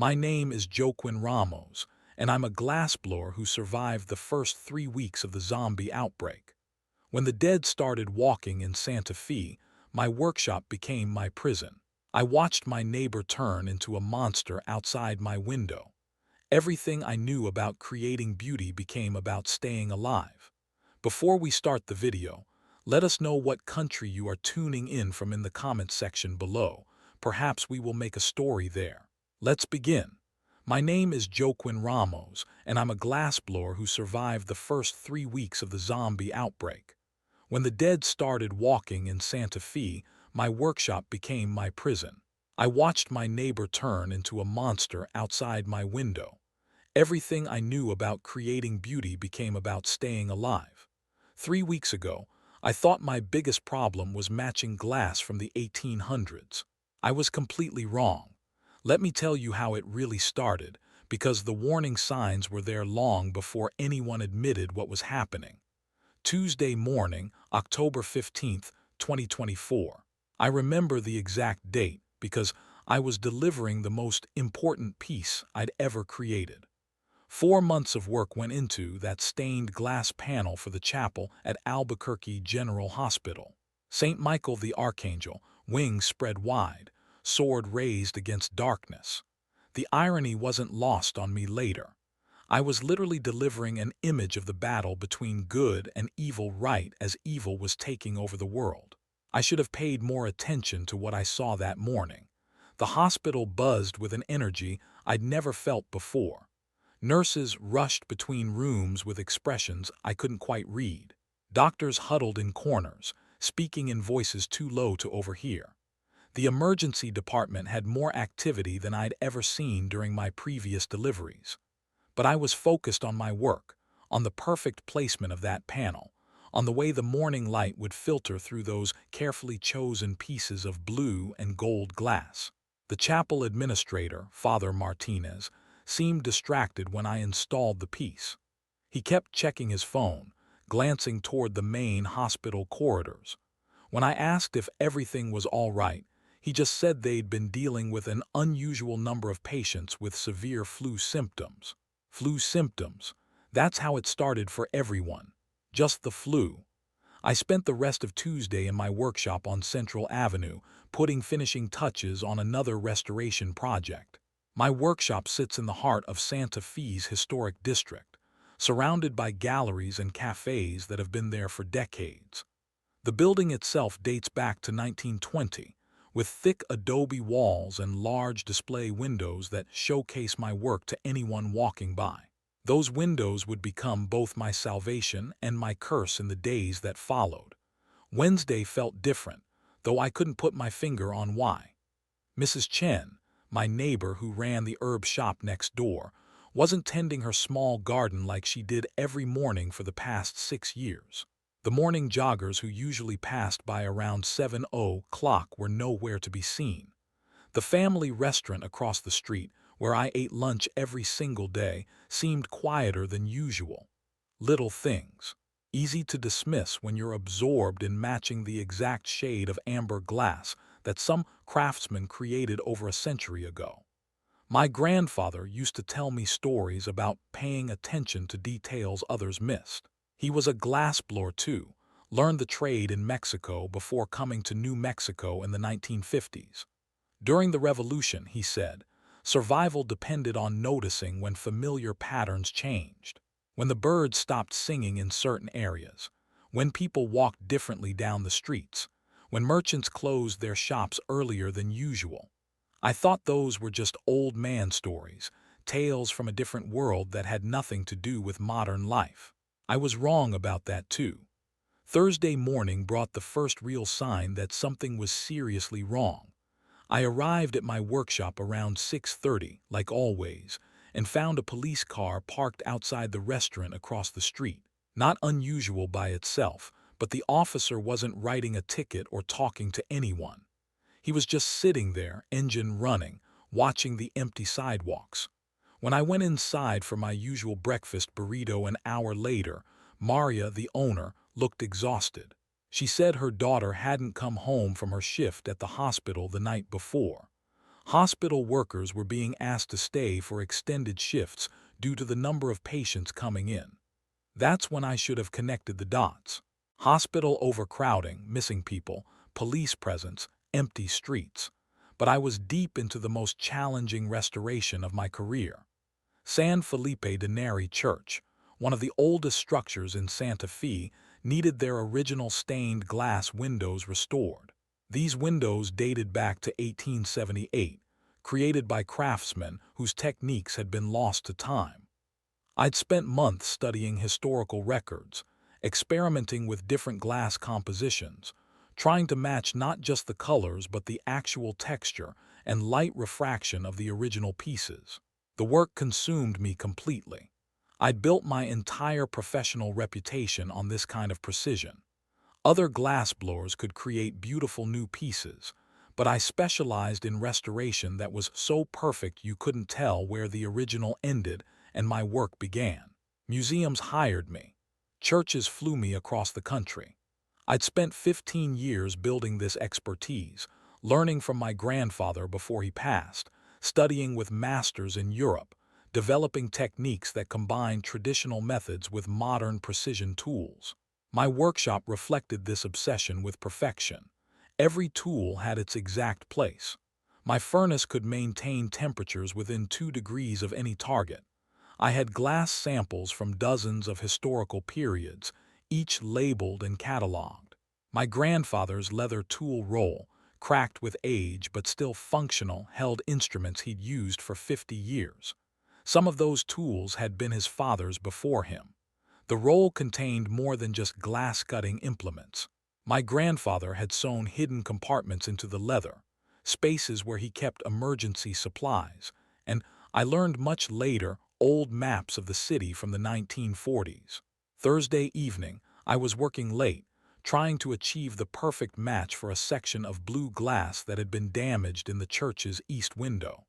My name is Joaquin Ramos, and I'm a glassblower who survived the first 3 weeks of the zombie outbreak. When the dead started walking in Santa Fe, my workshop became my prison. I watched my neighbor turn into a monster outside my window. Everything I knew about creating beauty became about staying alive. Before we start the video, let us know what country you are tuning in from in the comments section below. Perhaps we will make a story there. Let's begin. My name is Joaquin Ramos, and I'm a glassblower who survived the first 3 weeks of the zombie outbreak. When the dead started walking in Santa Fe, my workshop became my prison. I watched my neighbor turn into a monster outside my window. Everything I knew about creating beauty became about staying alive. 3 weeks ago, I thought my biggest problem was matching glass from the 1800s. I was completely wrong. Let me tell you how it really started, because the warning signs were there long before anyone admitted what was happening. Tuesday morning, October 15th, 2024. I remember the exact date because I was delivering the most important piece I'd ever created. 4 months of work went into that stained glass panel for the chapel at Albuquerque General Hospital. St. Michael the Archangel, wings spread wide, sword raised against darkness. The irony wasn't lost on me later. I was literally delivering an image of the battle between good and evil right as evil was taking over the world. I should have paid more attention to what I saw that morning. The hospital buzzed with an energy I'd never felt before. Nurses rushed between rooms with expressions I couldn't quite read. Doctors huddled in corners, speaking in voices too low to overhear. The emergency department had more activity than I'd ever seen during my previous deliveries. But I was focused on my work, on the perfect placement of that panel, on the way the morning light would filter through those carefully chosen pieces of blue and gold glass. The chapel administrator, Father Martinez, seemed distracted when I installed the piece. He kept checking his phone, glancing toward the main hospital corridors. When I asked if everything was all right, he just said they'd been dealing with an unusual number of patients with severe flu symptoms. Flu symptoms. That's how it started for everyone. Just the flu. I spent the rest of Tuesday in my workshop on Central Avenue, putting finishing touches on another restoration project. My workshop sits in the heart of Santa Fe's historic district, surrounded by galleries and cafes that have been there for decades. The building itself dates back to 1920, with thick adobe walls and large display windows that showcase my work to anyone walking by. Those windows would become both my salvation and my curse in the days that followed. Wednesday felt different, though I couldn't put my finger on why. Mrs. Chen, my neighbor who ran the herb shop next door, wasn't tending her small garden like she did every morning for the past 6 years. The morning joggers who usually passed by around 7:00 were nowhere to be seen. The family restaurant across the street, where I ate lunch every single day, seemed quieter than usual. Little things. Easy to dismiss when you're absorbed in matching the exact shade of amber glass that some craftsman created over a century ago. My grandfather used to tell me stories about paying attention to details others missed. He was a glassblower too, learned the trade in Mexico before coming to New Mexico in the 1950s. During the revolution, he said, survival depended on noticing when familiar patterns changed. When the birds stopped singing in certain areas, when people walked differently down the streets, when merchants closed their shops earlier than usual. I thought those were just old man stories, tales from a different world that had nothing to do with modern life. I was wrong about that too. Thursday morning brought the first real sign that something was seriously wrong. I arrived at my workshop around 6:30, like always, and found a police car parked outside the restaurant across the street. Not unusual by itself, but the officer wasn't writing a ticket or talking to anyone. He was just sitting there, engine running, watching the empty sidewalks. When I went inside for my usual breakfast burrito an hour later, Maria, the owner, looked exhausted. She said her daughter hadn't come home from her shift at the hospital the night before. Hospital workers were being asked to stay for extended shifts due to the number of patients coming in. That's when I should have connected the dots. Hospital overcrowding, missing people, police presence, empty streets. But I was deep into the most challenging restoration of my career. San Felipe de Neri Church, one of the oldest structures in Santa Fe, needed their original stained glass windows restored. These windows dated back to 1878, created by craftsmen whose techniques had been lost to time. I'd spent months studying historical records, experimenting with different glass compositions, trying to match not just the colors but the actual texture and light refraction of the original pieces. The work consumed me completely. I'd built my entire professional reputation on this kind of precision. Other glassblowers could create beautiful new pieces, but I specialized in restoration that was so perfect you couldn't tell where the original ended and my work began. Museums hired me. Churches flew me across the country. I'd spent 15 years building this expertise, learning from my grandfather before he passed, studying with masters in Europe, developing techniques that combined traditional methods with modern precision tools. My workshop reflected this obsession with perfection. Every tool had its exact place. My furnace could maintain temperatures within 2 degrees of any target. I had glass samples from dozens of historical periods, each labeled and cataloged. My grandfather's leather tool roll, cracked with age but still functional, held instruments he'd used for 50 years. Some of those tools had been his father's before him. The roll contained more than just glass-cutting implements. My grandfather had sewn hidden compartments into the leather, spaces where he kept emergency supplies, and I learned much later old maps of the city from the 1940s. Thursday evening, I was working late, trying to achieve the perfect match for a section of blue glass that had been damaged in the church's east window.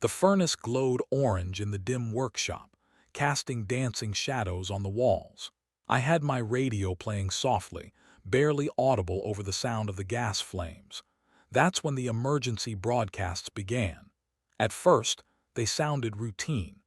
The furnace glowed orange in the dim workshop, casting dancing shadows on the walls. I had my radio playing softly, barely audible over the sound of the gas flames. That's when the emergency broadcasts began. At first, they sounded routine.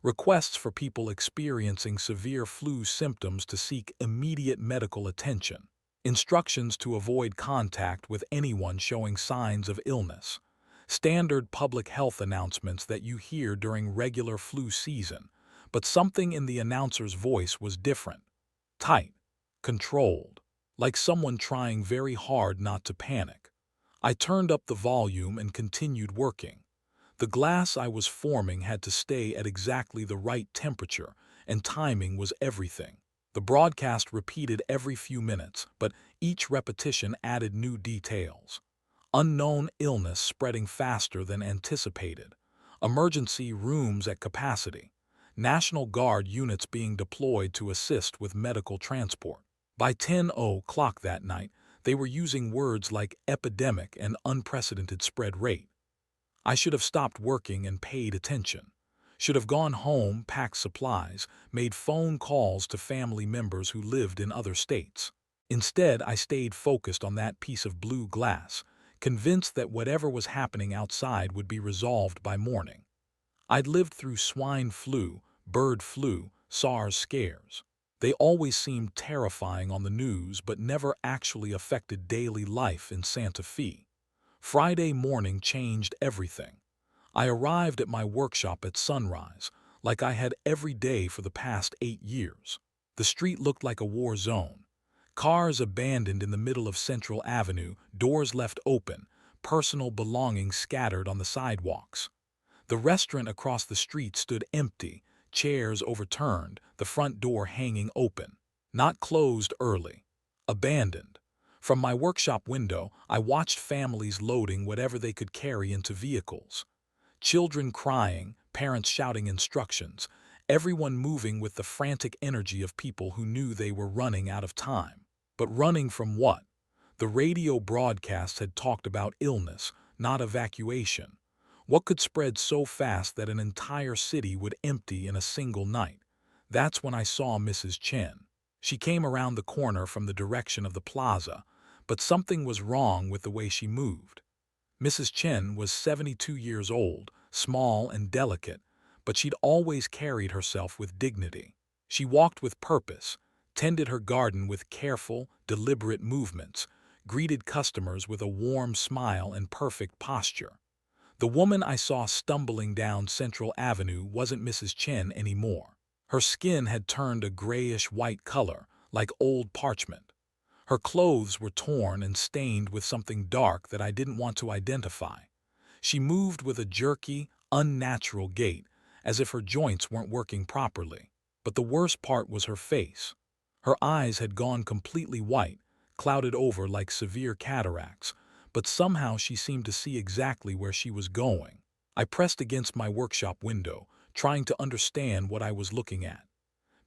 Requests for people experiencing severe flu symptoms to seek immediate medical attention. Instructions to avoid contact with anyone showing signs of illness. Standard public health announcements that you hear during regular flu season, but something in the announcer's voice was different. Tight, controlled, like someone trying very hard not to panic. I turned up the volume and continued working. The glass I was forming had to stay at exactly the right temperature, and timing was everything. The broadcast repeated every few minutes, but each repetition added new details. Unknown illness spreading faster than anticipated. Emergency rooms at capacity. National Guard units being deployed to assist with medical transport. By 10:00 that night, they were using words like epidemic and unprecedented spread rate. I should have stopped working and paid attention. Should have gone home, packed supplies, made phone calls to family members who lived in other states. Instead, I stayed focused on that piece of blue glass, convinced that whatever was happening outside would be resolved by morning. I'd lived through swine flu, bird flu, SARS scares. They always seemed terrifying on the news but never actually affected daily life in Santa Fe. Friday morning changed everything. I arrived at my workshop at sunrise, like I had every day for the past 8 years. The street looked like a war zone. Cars abandoned in the middle of Central Avenue, doors left open, personal belongings scattered on the sidewalks. The restaurant across the street stood empty, chairs overturned, the front door hanging open. Not closed early. Abandoned. From my workshop window, I watched families loading whatever they could carry into vehicles. Children crying, parents shouting instructions, everyone moving with the frantic energy of people who knew they were running out of time. But running from what? The radio broadcasts had talked about illness, not evacuation. What could spread so fast that an entire city would empty in a single night? That's when I saw Mrs. Chen. She came around the corner from the direction of the plaza, but something was wrong with the way she moved. Mrs. Chen was 72 years old, small and delicate, but she'd always carried herself with dignity. She walked with purpose, tended her garden with careful, deliberate movements, greeted customers with a warm smile and perfect posture. The woman I saw stumbling down Central Avenue wasn't Mrs. Chen anymore. Her skin had turned a grayish-white color, like old parchment. Her clothes were torn and stained with something dark that I didn't want to identify. She moved with a jerky, unnatural gait, as if her joints weren't working properly. But the worst part was her face. Her eyes had gone completely white, clouded over like severe cataracts, but somehow she seemed to see exactly where she was going. I pressed against my workshop window, trying to understand what I was looking at.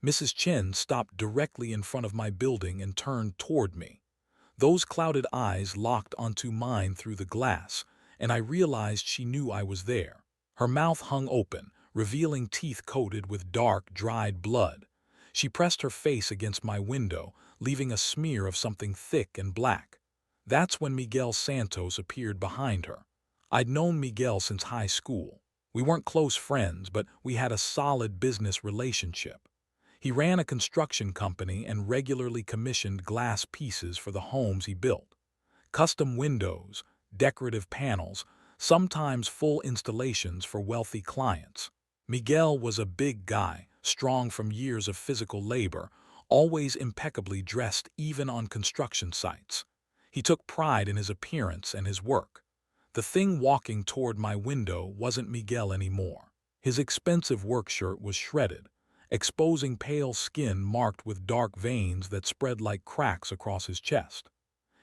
Mrs. Chen stopped directly in front of my building and turned toward me. Those clouded eyes locked onto mine through the glass, and I realized she knew I was there. Her mouth hung open, revealing teeth coated with dark, dried blood. She pressed her face against my window, leaving a smear of something thick and black. That's when Miguel Santos appeared behind her. I'd known Miguel since high school. We weren't close friends, but we had a solid business relationship. He ran a construction company and regularly commissioned glass pieces for the homes he built. Custom windows, decorative panels, sometimes full installations for wealthy clients. Miguel was a big guy, strong from years of physical labor, always impeccably dressed even on construction sites. He took pride in his appearance and his work. The thing walking toward my window wasn't Miguel anymore. His expensive work shirt was shredded, exposing pale skin marked with dark veins that spread like cracks across his chest.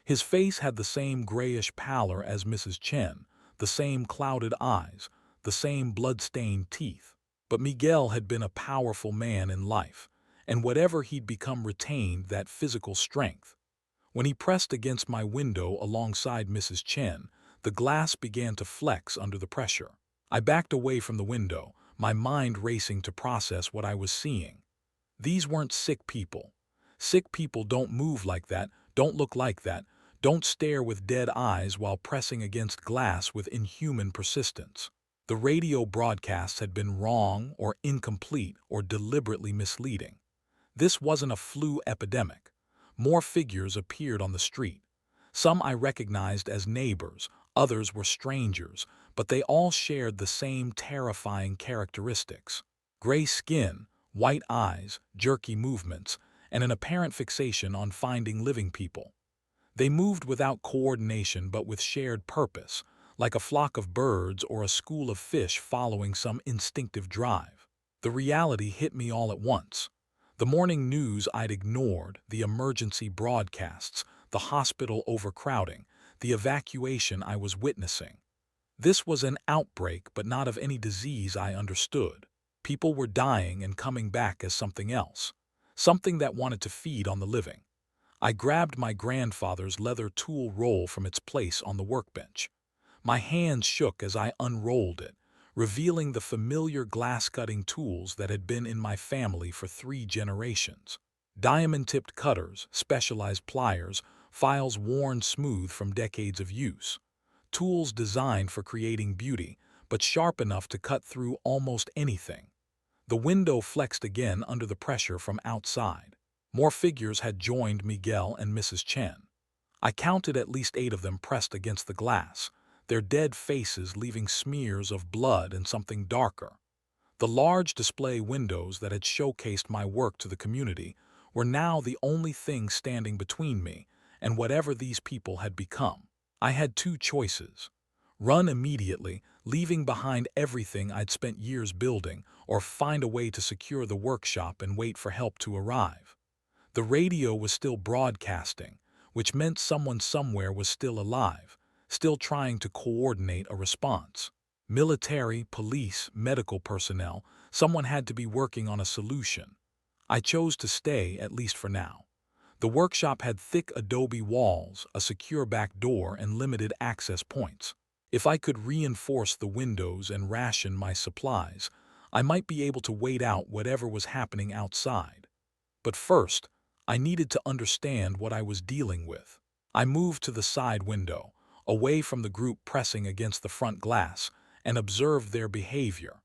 His face had the same grayish pallor as Mrs. Chen, the same clouded eyes, the same blood-stained teeth. But Miguel had been a powerful man in life, and whatever he'd become retained that physical strength. When he pressed against my window alongside Mrs. Chen, the glass began to flex under the pressure. I backed away from the window, my mind racing to process what I was seeing. These weren't sick people. Sick people don't move like that, don't look like that, don't stare with dead eyes while pressing against glass with inhuman persistence. The radio broadcasts had been wrong or incomplete or deliberately misleading. This wasn't a flu epidemic. More figures appeared on the street. Some I recognized as neighbors, others were strangers, but they all shared the same terrifying characteristics. Gray skin, white eyes, jerky movements, and an apparent fixation on finding living people. They moved without coordination but with shared purpose, like a flock of birds or a school of fish following some instinctive drive. The reality hit me all at once. The morning news I'd ignored, the emergency broadcasts, the hospital overcrowding, the evacuation I was witnessing. This was an outbreak, but not of any disease I understood. People were dying and coming back as something else, something that wanted to feed on the living. I grabbed my grandfather's leather tool roll from its place on the workbench. My hands shook as I unrolled it, revealing the familiar glass-cutting tools that had been in my family for 3 generations. Diamond-tipped cutters, specialized pliers, files worn smooth from decades of use. Tools designed for creating beauty, but sharp enough to cut through almost anything. The window flexed again under the pressure from outside. More figures had joined Miguel and Mrs. Chen. I counted at least 8 of them pressed against the glass, their dead faces leaving smears of blood and something darker. The large display windows that had showcased my work to the community were now the only thing standing between me and whatever these people had become. I had 2 choices: run immediately, leaving behind everything I'd spent years building, or find a way to secure the workshop and wait for help to arrive. The radio was still broadcasting, which meant someone somewhere was still alive, still trying to coordinate a response. Military, police, medical personnel, someone had to be working on a solution. I chose to stay, at least for now. The workshop had thick adobe walls, a secure back door, and limited access points. If I could reinforce the windows and ration my supplies, I might be able to wait out whatever was happening outside. But first, I needed to understand what I was dealing with. I moved to the side window, away from the group pressing against the front glass, and observed their behavior.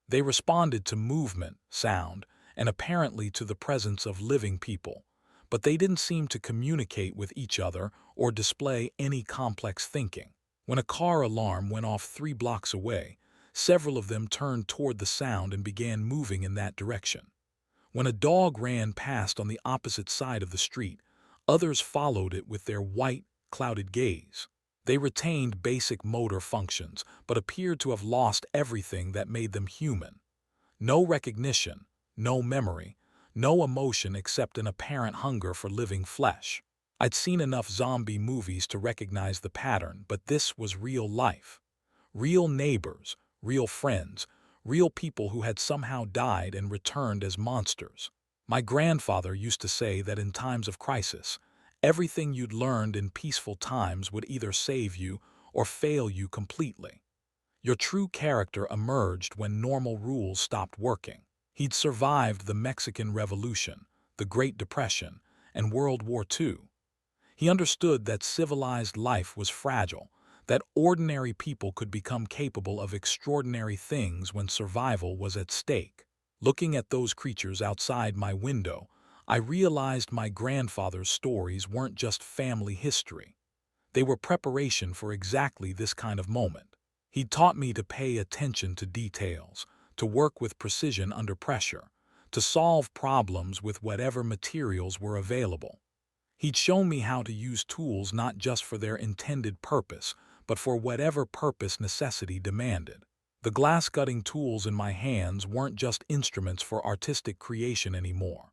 They responded to movement, sound, and apparently to the presence of living people, but they didn't seem to communicate with each other or display any complex thinking. When a car alarm went off 3 blocks away, several of them turned toward the sound and began moving in that direction. When a dog ran past on the opposite side of the street, others followed it with their white, clouded gaze. They retained basic motor functions, but appeared to have lost everything that made them human. No recognition, no memory, no emotion except an apparent hunger for living flesh. I'd seen enough zombie movies to recognize the pattern, but this was real life. Real neighbors, real friends, real people who had somehow died and returned as monsters. My grandfather used to say that in times of crisis, everything you'd learned in peaceful times would either save you or fail you completely. Your true character emerged when normal rules stopped working. He'd survived the Mexican Revolution, the Great Depression, and World War II. He understood that civilized life was fragile, that ordinary people could become capable of extraordinary things when survival was at stake. Looking at those creatures outside my window, I realized my grandfather's stories weren't just family history. They were preparation for exactly this kind of moment. He'd taught me to pay attention to details, to work with precision under pressure, to solve problems with whatever materials were available. He'd shown me how to use tools not just for their intended purpose, but for whatever purpose necessity demanded. The glass-cutting tools in my hands weren't just instruments for artistic creation anymore.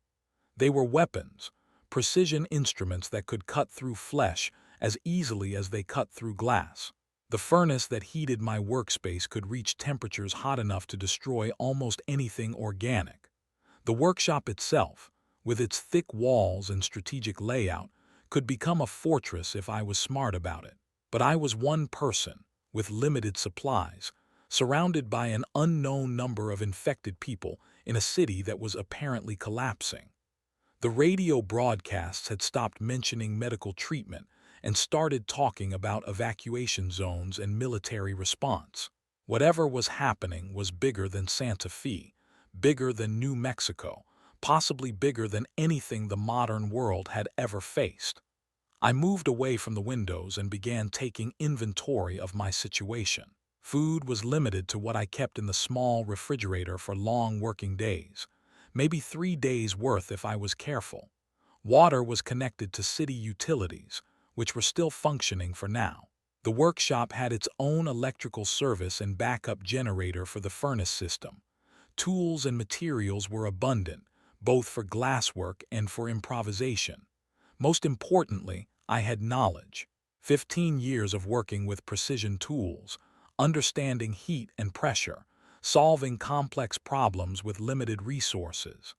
They were weapons, precision instruments that could cut through flesh as easily as they cut through glass. The furnace that heated my workspace could reach temperatures hot enough to destroy almost anything organic. The workshop itself, with its thick walls and strategic layout, could become a fortress if I was smart about it. But I was one person, with limited supplies, surrounded by an unknown number of infected people in a city that was apparently collapsing. The radio broadcasts had stopped mentioning medical treatment and started talking about evacuation zones and military response. Whatever was happening was bigger than Santa Fe, bigger than New Mexico, possibly bigger than anything the modern world had ever faced. I moved away from the windows and began taking inventory of my situation. Food was limited to what I kept in the small refrigerator for long working days, maybe 3 days' worth if I was careful. Water was connected to city utilities, which were still functioning for now. The workshop had its own electrical service and backup generator for the furnace system. Tools and materials were abundant, both for glasswork and for improvisation. Most importantly, I had knowledge. 15 years of working with precision tools, understanding heat and pressure, solving complex problems with limited resources.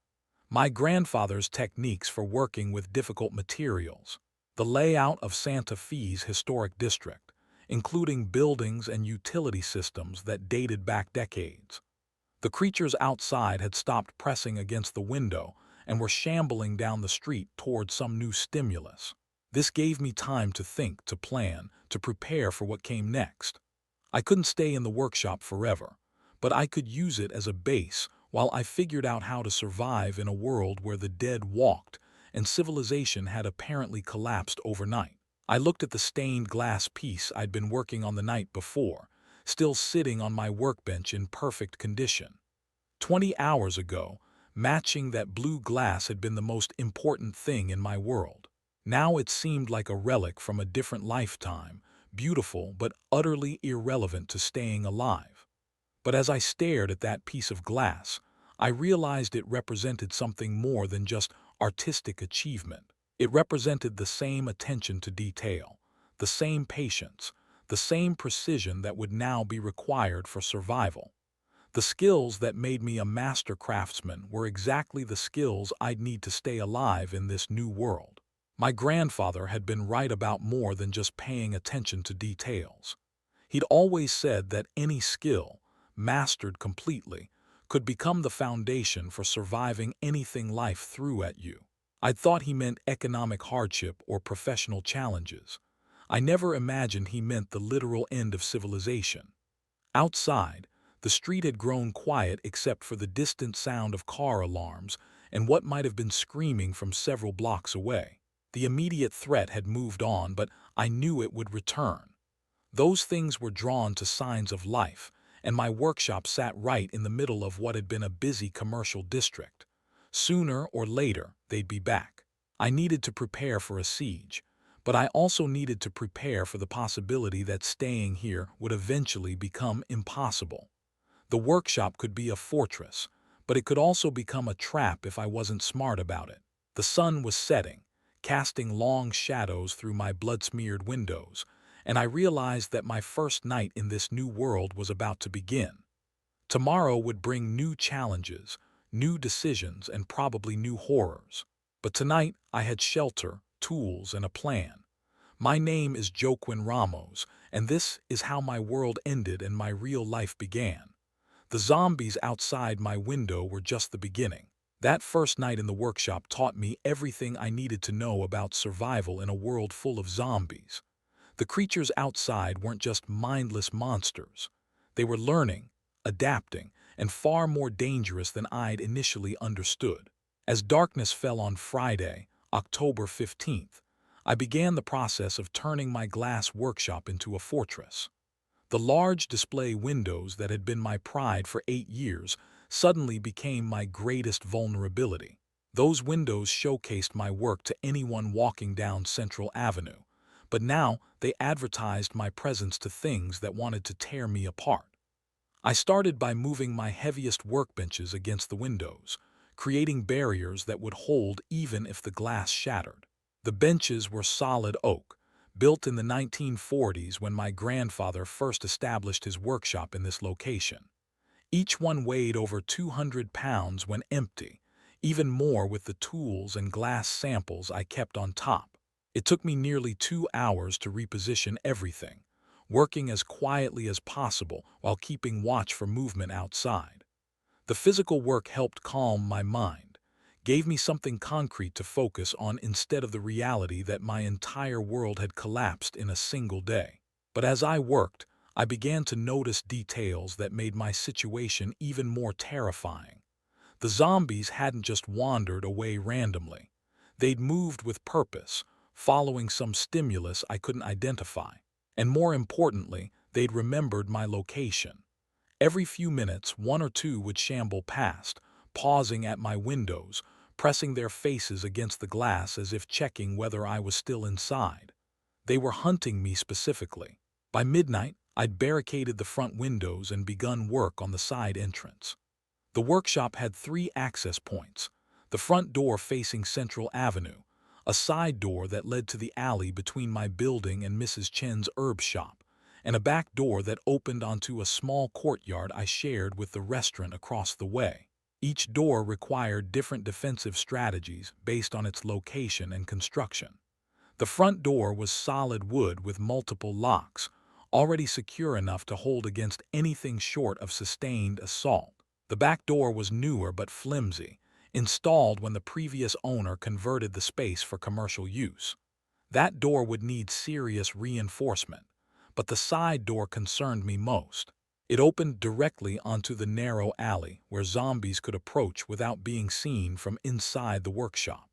My grandfather's techniques for working with difficult materials. The layout of Santa Fe's historic district, including buildings and utility systems that dated back decades. The creatures outside had stopped pressing against the window and were shambling down the street toward some new stimulus. This gave me time to think, to plan, to prepare for what came next. I couldn't stay in the workshop forever, but I could use it as a base while I figured out how to survive in a world where the dead walked and civilization had apparently collapsed overnight. I looked at the stained glass piece I'd been working on the night before, still sitting on my workbench in perfect condition. 20 hours ago, matching that blue glass had been the most important thing in my world. Now it seemed like a relic from a different lifetime, beautiful but utterly irrelevant to staying alive. But as I stared at that piece of glass, I realized it represented something more than just artistic achievement. It represented the same attention to detail, the same patience, the same precision that would now be required for survival. The skills that made me a master craftsman were exactly the skills I'd need to stay alive in this new world. My grandfather had been right about more than just paying attention to details. He'd always said that any skill, mastered completely, could become the foundation for surviving anything life threw at you. I'd thought he meant economic hardship or professional challenges. I never imagined he meant the literal end of civilization. Outside, the street had grown quiet except for the distant sound of car alarms and what might have been screaming from several blocks away. The immediate threat had moved on, but I knew it would return. Those things were drawn to signs of life, and my workshop sat right in the middle of what had been a busy commercial district. Sooner or later, they'd be back. I needed to prepare for a siege, but I also needed to prepare for the possibility that staying here would eventually become impossible. The workshop could be a fortress, but it could also become a trap if I wasn't smart about it. The sun was setting, casting long shadows through my blood-smeared windows, and I realized that my first night in this new world was about to begin. Tomorrow would bring new challenges, new decisions, and probably new horrors. But tonight I had shelter, tools, and a plan. My name is Joaquin Ramos, and this is how my world ended and my real life began. The zombies outside my window were just the beginning. That first night in the workshop taught me everything I needed to know about survival in a world full of zombies. The creatures outside weren't just mindless monsters. They were learning, adapting, and far more dangerous than I'd initially understood. As darkness fell on Friday, October 15th, I began the process of turning my glass workshop into a fortress. The large display windows that had been my pride for 8 years suddenly became my greatest vulnerability. Those windows showcased my work to anyone walking down Central Avenue, but now they advertised my presence to things that wanted to tear me apart. I started by moving my heaviest workbenches against the windows, creating barriers that would hold even if the glass shattered. The benches were solid oak, built in the 1940s when my grandfather first established his workshop in this location. Each one weighed over 200 pounds when empty, even more with the tools and glass samples I kept on top. It took me nearly 2 hours to reposition everything, working as quietly as possible while keeping watch for movement outside. The physical work helped calm my mind, gave me something concrete to focus on instead of the reality that my entire world had collapsed in a single day. But as I worked, I began to notice details that made my situation even more terrifying. The zombies hadn't just wandered away randomly. They'd moved with purpose, following some stimulus I couldn't identify. And more importantly, they'd remembered my location. Every few minutes, one or two would shamble past, pausing at my windows, pressing their faces against the glass as if checking whether I was still inside. They were hunting me specifically. By midnight, I'd barricaded the front windows and begun work on the side entrance. The workshop had 3 access points: the front door facing Central Avenue, a side door that led to the alley between my building and Mrs. Chen's herb shop, and a back door that opened onto a small courtyard I shared with the restaurant across the way. Each door required different defensive strategies based on its location and construction. The front door was solid wood with multiple locks, already secure enough to hold against anything short of sustained assault. The back door was newer but flimsy, installed when the previous owner converted the space for commercial use. That door would need serious reinforcement, but the side door concerned me most. It opened directly onto the narrow alley where zombies could approach without being seen from inside the workshop.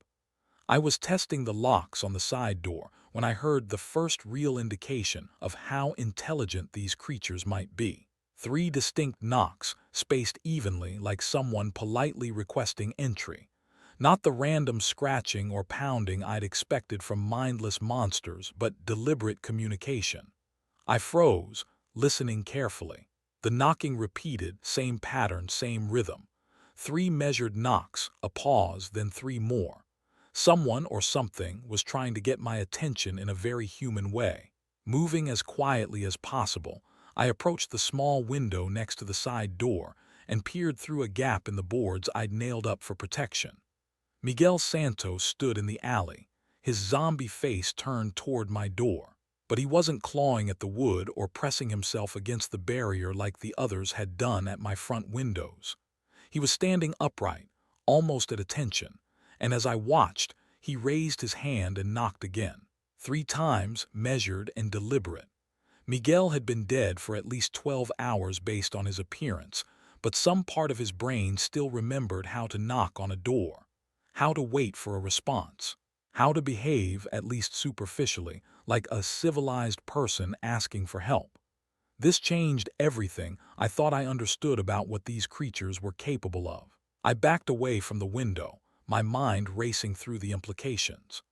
I was testing the locks on the side door when I heard the first real indication of how intelligent these creatures might be. 3 distinct knocks, spaced evenly like someone politely requesting entry. Not the random scratching or pounding I'd expected from mindless monsters, but deliberate communication. I froze, listening carefully. The knocking repeated, same pattern, same rhythm. 3 measured knocks, a pause, then 3 more. Someone or something was trying to get my attention in a very human way. Moving as quietly as possible, I approached the small window next to the side door and peered through a gap in the boards I'd nailed up for protection. Miguel Santos stood in the alley, his zombie face turned toward my door. But he wasn't clawing at the wood or pressing himself against the barrier like the others had done at my front windows. He was standing upright, almost at attention, and as I watched, he raised his hand and knocked again. 3 times, measured and deliberate. Miguel had been dead for at least 12 hours based on his appearance, but some part of his brain still remembered how to knock on a door, how to wait for a response, how to behave, at least superficially, like a civilized person asking for help. This changed everything I thought I understood about what these creatures were capable of. I backed away from the window, my mind racing through the implications.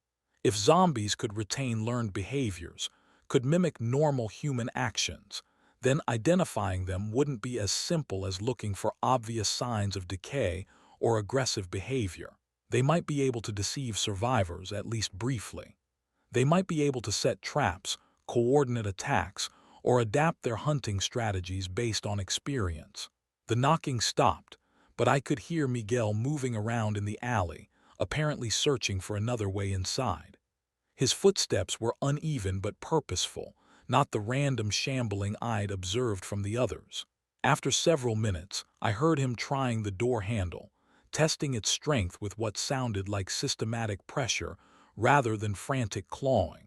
If zombies could retain learned behaviors, could mimic normal human actions, then identifying them wouldn't be as simple as looking for obvious signs of decay or aggressive behavior. They might be able to deceive survivors, at least briefly. They might be able to set traps, coordinate attacks, or adapt their hunting strategies based on experience. The knocking stopped, but I could hear Miguel moving around in the alley, apparently searching for another way inside. His footsteps were uneven but purposeful, not the random shambling I'd observed from the others. After several minutes, I heard him trying the door handle, testing its strength with what sounded like systematic pressure rather than frantic clawing.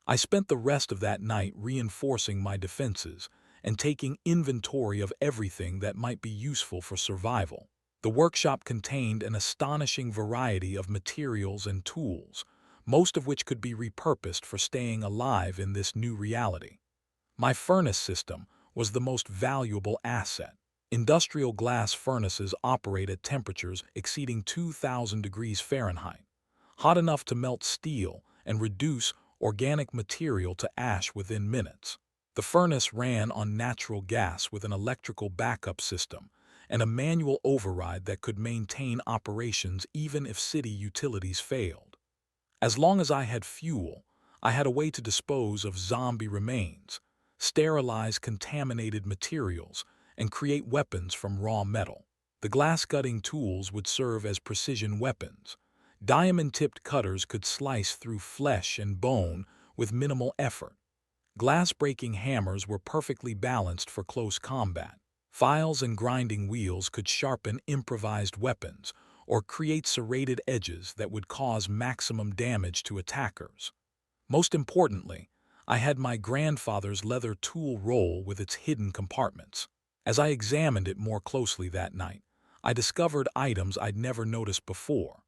I spent the rest of that night reinforcing my defenses and taking inventory of everything that might be useful for survival. The workshop contained an astonishing variety of materials and tools, most of which could be repurposed for staying alive in this new reality. My furnace system was the most valuable asset. Industrial glass furnaces operate at temperatures exceeding 2,000 degrees Fahrenheit, hot enough to melt steel and reduce organic material to ash within minutes. The furnace ran on natural gas with an electrical backup system and a manual override that could maintain operations even if city utilities failed. As long as I had fuel, I had a way to dispose of zombie remains, sterilize contaminated materials, and create weapons from raw metal. The glass-cutting tools would serve as precision weapons. Diamond-tipped cutters could slice through flesh and bone with minimal effort. Glass-breaking hammers were perfectly balanced for close combat. Files and grinding wheels could sharpen improvised weapons or create serrated edges that would cause maximum damage to attackers. Most importantly, I had my grandfather's leather tool roll with its hidden compartments. As I examined it more closely that night, I discovered items I'd never noticed before.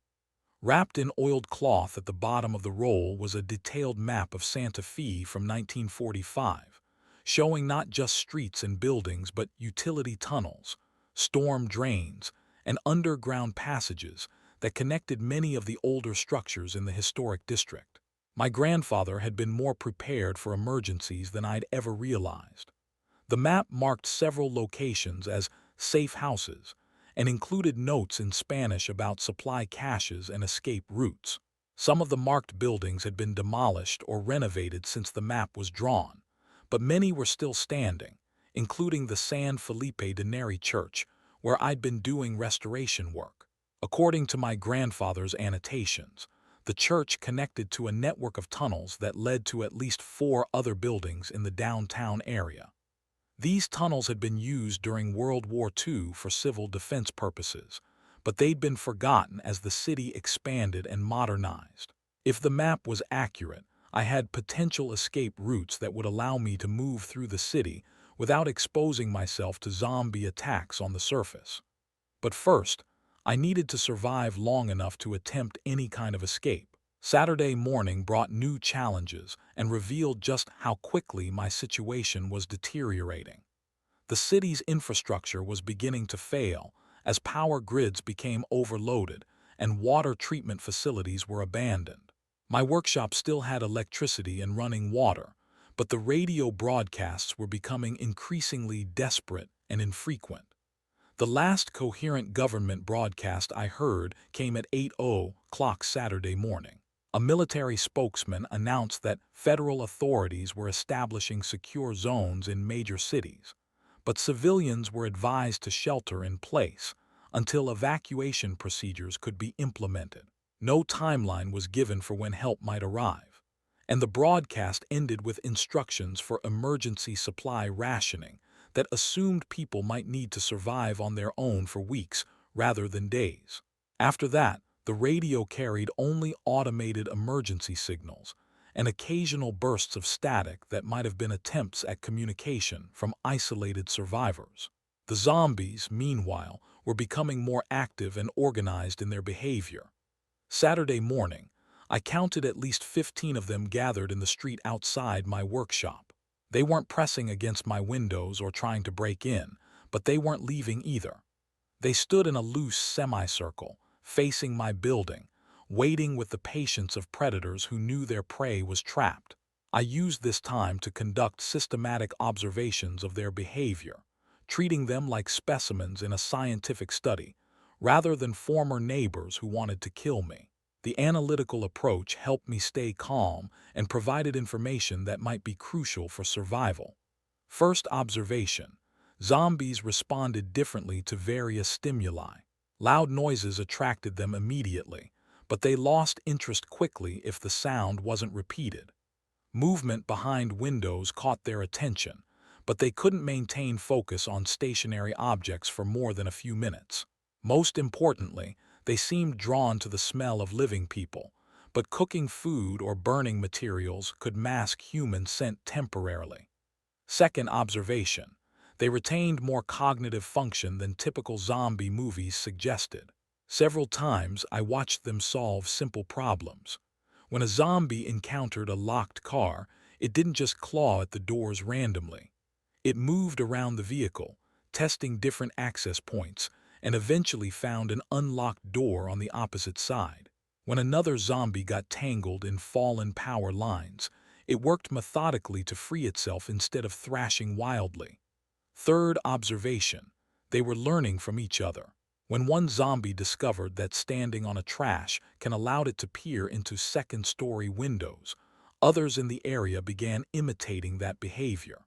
Wrapped in oiled cloth at the bottom of the roll was a detailed map of Santa Fe from 1945, showing not just streets and buildings but utility tunnels, storm drains, and underground passages that connected many of the older structures in the historic district. My grandfather had been more prepared for emergencies than I'd ever realized. The map marked several locations as safe houses and included notes in Spanish about supply caches and escape routes. Some of the marked buildings had been demolished or renovated since the map was drawn, but many were still standing, including the San Felipe de Neri Church, where I'd been doing restoration work. According to my grandfather's annotations, the church connected to a network of tunnels that led to at least 4 other buildings in the downtown area. These tunnels had been used during World War II for civil defense purposes, but they'd been forgotten as the city expanded and modernized. If the map was accurate, I had potential escape routes that would allow me to move through the city without exposing myself to zombie attacks on the surface. But first, I needed to survive long enough to attempt any kind of escape. Saturday morning brought new challenges and revealed just how quickly my situation was deteriorating. The city's infrastructure was beginning to fail as power grids became overloaded and water treatment facilities were abandoned. My workshop still had electricity and running water, but the radio broadcasts were becoming increasingly desperate and infrequent. The last coherent government broadcast I heard came at 8:00 Saturday morning. A military spokesman announced that federal authorities were establishing secure zones in major cities, but civilians were advised to shelter in place until evacuation procedures could be implemented. No timeline was given for when help might arrive, and the broadcast ended with instructions for emergency supply rationing that assumed people might need to survive on their own for weeks rather than days. After that, the radio carried only automated emergency signals, and occasional bursts of static that might have been attempts at communication from isolated survivors. The zombies, meanwhile, were becoming more active and organized in their behavior. Saturday morning, I counted at least 15 of them gathered in the street outside my workshop. They weren't pressing against my windows or trying to break in, but they weren't leaving either. They stood in a loose semicircle, facing my building, waiting with the patience of predators who knew their prey was trapped. I used this time to conduct systematic observations of their behavior, treating them like specimens in a scientific study, rather than former neighbors who wanted to kill me. The analytical approach helped me stay calm and provided information that might be crucial for survival. First observation: zombies responded differently to various stimuli. Loud noises attracted them immediately, but they lost interest quickly if the sound wasn't repeated. Movement behind windows caught their attention, but they couldn't maintain focus on stationary objects for more than a few minutes. Most importantly, they seemed drawn to the smell of living people, but cooking food or burning materials could mask human scent temporarily. Second observation: they retained more cognitive function than typical zombie movies suggested. Several times I watched them solve simple problems. When a zombie encountered a locked car, it didn't just claw at the doors randomly. It moved around the vehicle, testing different access points, and eventually found an unlocked door on the opposite side. When another zombie got tangled in fallen power lines, it worked methodically to free itself instead of thrashing wildly. Third observation: they were learning from each other. When one zombie discovered that standing on a trash can allow it to peer into second-story windows, others in the area began imitating that behavior.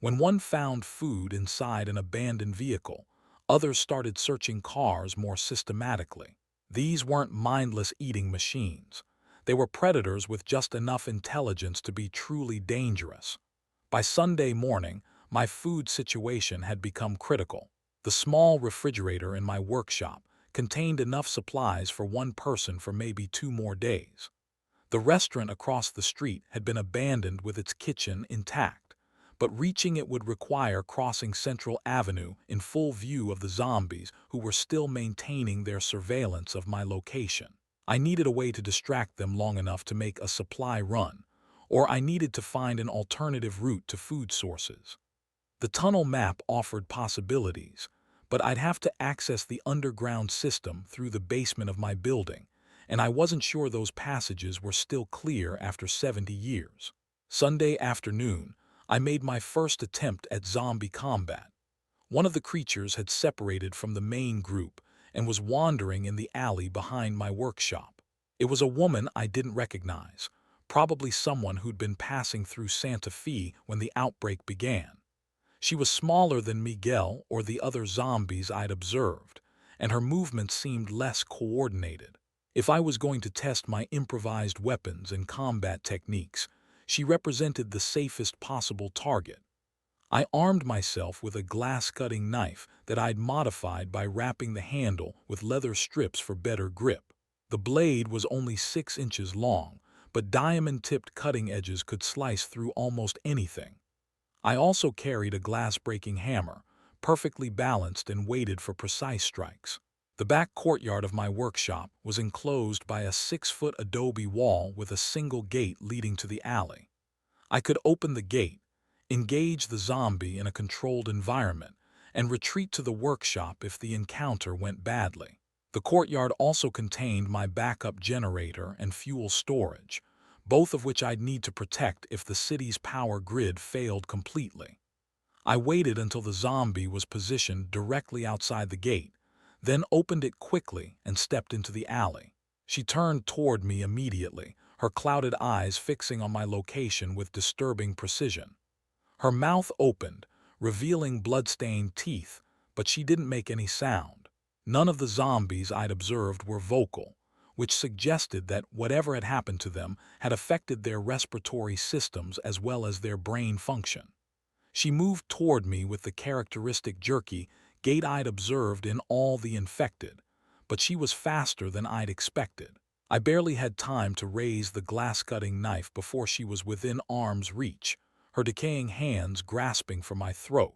When one found food inside an abandoned vehicle, others started searching cars more systematically. These weren't mindless eating machines. They were predators with just enough intelligence to be truly dangerous. By Sunday morning, my food situation had become critical. The small refrigerator in my workshop contained enough supplies for one person for maybe 2 more days. The restaurant across the street had been abandoned with its kitchen intact, but reaching it would require crossing Central Avenue in full view of the zombies who were still maintaining their surveillance of my location. I needed a way to distract them long enough to make a supply run, or I needed to find an alternative route to food sources. The tunnel map offered possibilities, but I'd have to access the underground system through the basement of my building, and I wasn't sure those passages were still clear after 70 years. Sunday afternoon, I made my first attempt at zombie combat. One of the creatures had separated from the main group and was wandering in the alley behind my workshop. It was a woman I didn't recognize, probably someone who'd been passing through Santa Fe when the outbreak began. She was smaller than Miguel or the other zombies I'd observed, and her movements seemed less coordinated. If I was going to test my improvised weapons and combat techniques, she represented the safest possible target. I armed myself with a glass-cutting knife that I'd modified by wrapping the handle with leather strips for better grip. The blade was only 6 inches long, but diamond-tipped cutting edges could slice through almost anything. I also carried a glass-breaking hammer, perfectly balanced and weighted for precise strikes. The back courtyard of my workshop was enclosed by a 6-foot adobe wall with a single gate leading to the alley. I could open the gate, engage the zombie in a controlled environment, and retreat to the workshop if the encounter went badly. The courtyard also contained my backup generator and fuel storage, both of which I'd need to protect if the city's power grid failed completely. I waited until the zombie was positioned directly outside the gate, then opened it quickly and stepped into the alley. She turned toward me immediately, her clouded eyes fixing on my location with disturbing precision. Her mouth opened, revealing blood-stained teeth, but she didn't make any sound. None of the zombies I'd observed were vocal, which suggested that whatever had happened to them had affected their respiratory systems as well as their brain function. She moved toward me with the characteristic jerky gait I'd observed in all the infected, but she was faster than I'd expected. I barely had time to raise the glass-cutting knife before she was within arm's reach, her decaying hands grasping for my throat.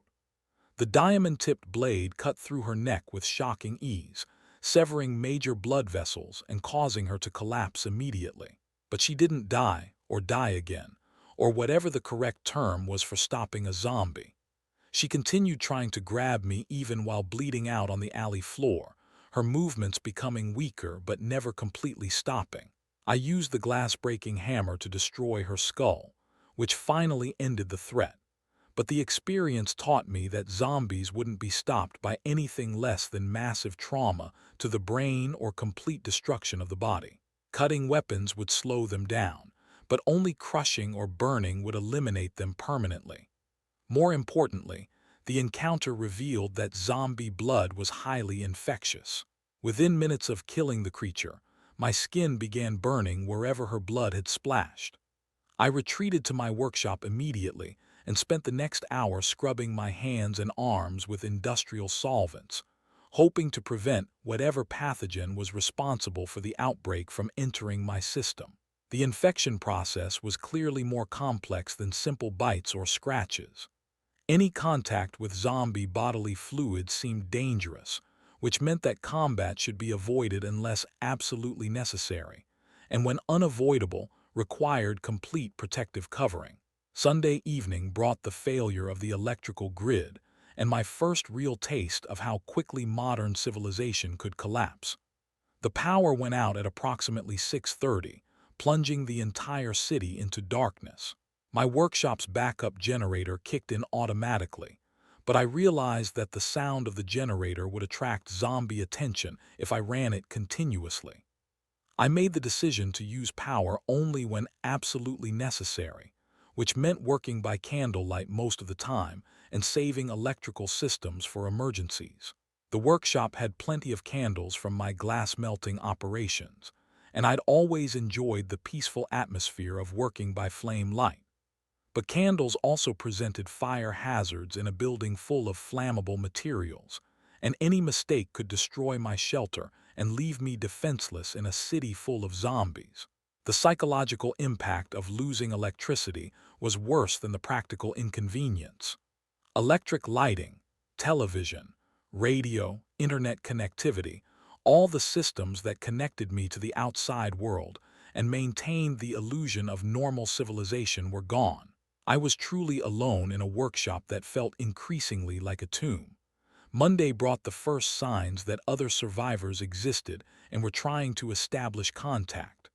The diamond-tipped blade cut through her neck with shocking ease, severing major blood vessels and causing her to collapse immediately. But she didn't die or die again, or whatever the correct term was for stopping a zombie. She continued trying to grab me even while bleeding out on the alley floor, her movements becoming weaker but never completely stopping. I used the glass-breaking hammer to destroy her skull, which finally ended the threat. But the experience taught me that zombies wouldn't be stopped by anything less than massive trauma to the brain or complete destruction of the body. Cutting weapons would slow them down, but only crushing or burning would eliminate them permanently. More importantly, the encounter revealed that zombie blood was highly infectious. Within minutes of killing the creature, my skin began burning wherever her blood had splashed. I retreated to my workshop immediately and spent the next hour scrubbing my hands and arms with industrial solvents, hoping to prevent whatever pathogen was responsible for the outbreak from entering my system. The infection process was clearly more complex than simple bites or scratches. Any contact with zombie bodily fluids seemed dangerous, which meant that combat should be avoided unless absolutely necessary, and when unavoidable, required complete protective covering. Sunday evening brought the failure of the electrical grid and my first real taste of how quickly modern civilization could collapse. The power went out at approximately 6:30, plunging the entire city into darkness. My workshop's backup generator kicked in automatically, but I realized that the sound of the generator would attract zombie attention if I ran it continuously. I made the decision to use power only when absolutely necessary, which meant working by candlelight most of the time and saving electrical systems for emergencies. The workshop had plenty of candles from my glass-melting operations, and I'd always enjoyed the peaceful atmosphere of working by flame light. But candles also presented fire hazards in a building full of flammable materials, and any mistake could destroy my shelter and leave me defenseless in a city full of zombies. The psychological impact of losing electricity was worse than the practical inconvenience. Electric lighting, television, radio, internet connectivity, all the systems that connected me to the outside world and maintained the illusion of normal civilization were gone. I was truly alone in a workshop that felt increasingly like a tomb. Monday brought the first signs that other survivors existed and were trying to establish contact.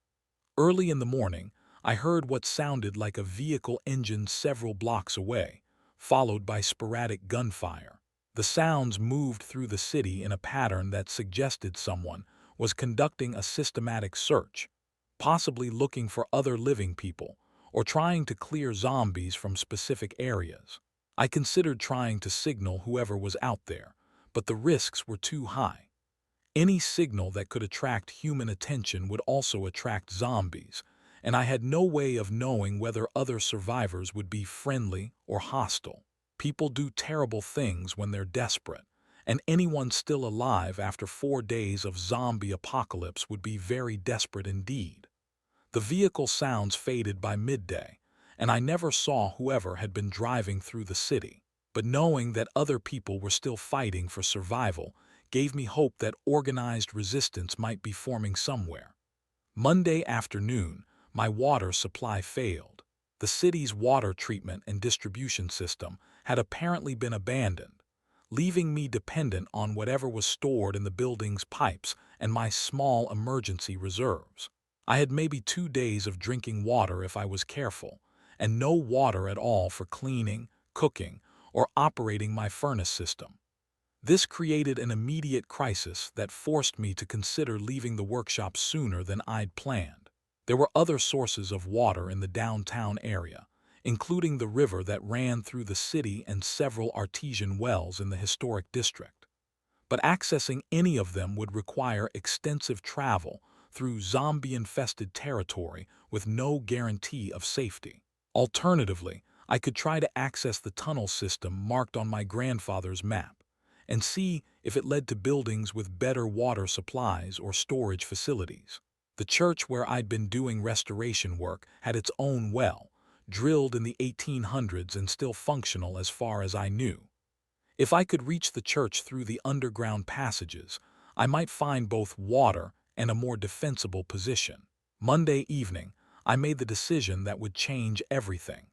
Early in the morning, I heard what sounded like a vehicle engine several blocks away, followed by sporadic gunfire. The sounds moved through the city in a pattern that suggested someone was conducting a systematic search, possibly looking for other living people or trying to clear zombies from specific areas. I considered trying to signal whoever was out there, but the risks were too high. Any signal that could attract human attention would also attract zombies, and I had no way of knowing whether other survivors would be friendly or hostile. People do terrible things when they're desperate, and anyone still alive after 4 days of zombie apocalypse would be very desperate indeed. The vehicle sounds faded by midday, and I never saw whoever had been driving through the city. But knowing that other people were still fighting for survival gave me hope that organized resistance might be forming somewhere. Monday afternoon, my water supply failed. The city's water treatment and distribution system had apparently been abandoned, leaving me dependent on whatever was stored in the building's pipes and my small emergency reserves. I had maybe 2 days of drinking water if I was careful, and no water at all for cleaning, cooking, or operating my furnace system. This created an immediate crisis that forced me to consider leaving the workshop sooner than I'd planned. There were other sources of water in the downtown area, including the river that ran through the city and several artesian wells in the historic district. But accessing any of them would require extensive travel through zombie-infested territory with no guarantee of safety. Alternatively, I could try to access the tunnel system marked on my grandfather's map and see if it led to buildings with better water supplies or storage facilities. The church where I'd been doing restoration work had its own well, drilled in the 1800s and still functional as far as I knew. If I could reach the church through the underground passages, I might find both water and a more defensible position. Monday evening, I made the decision that would change everything.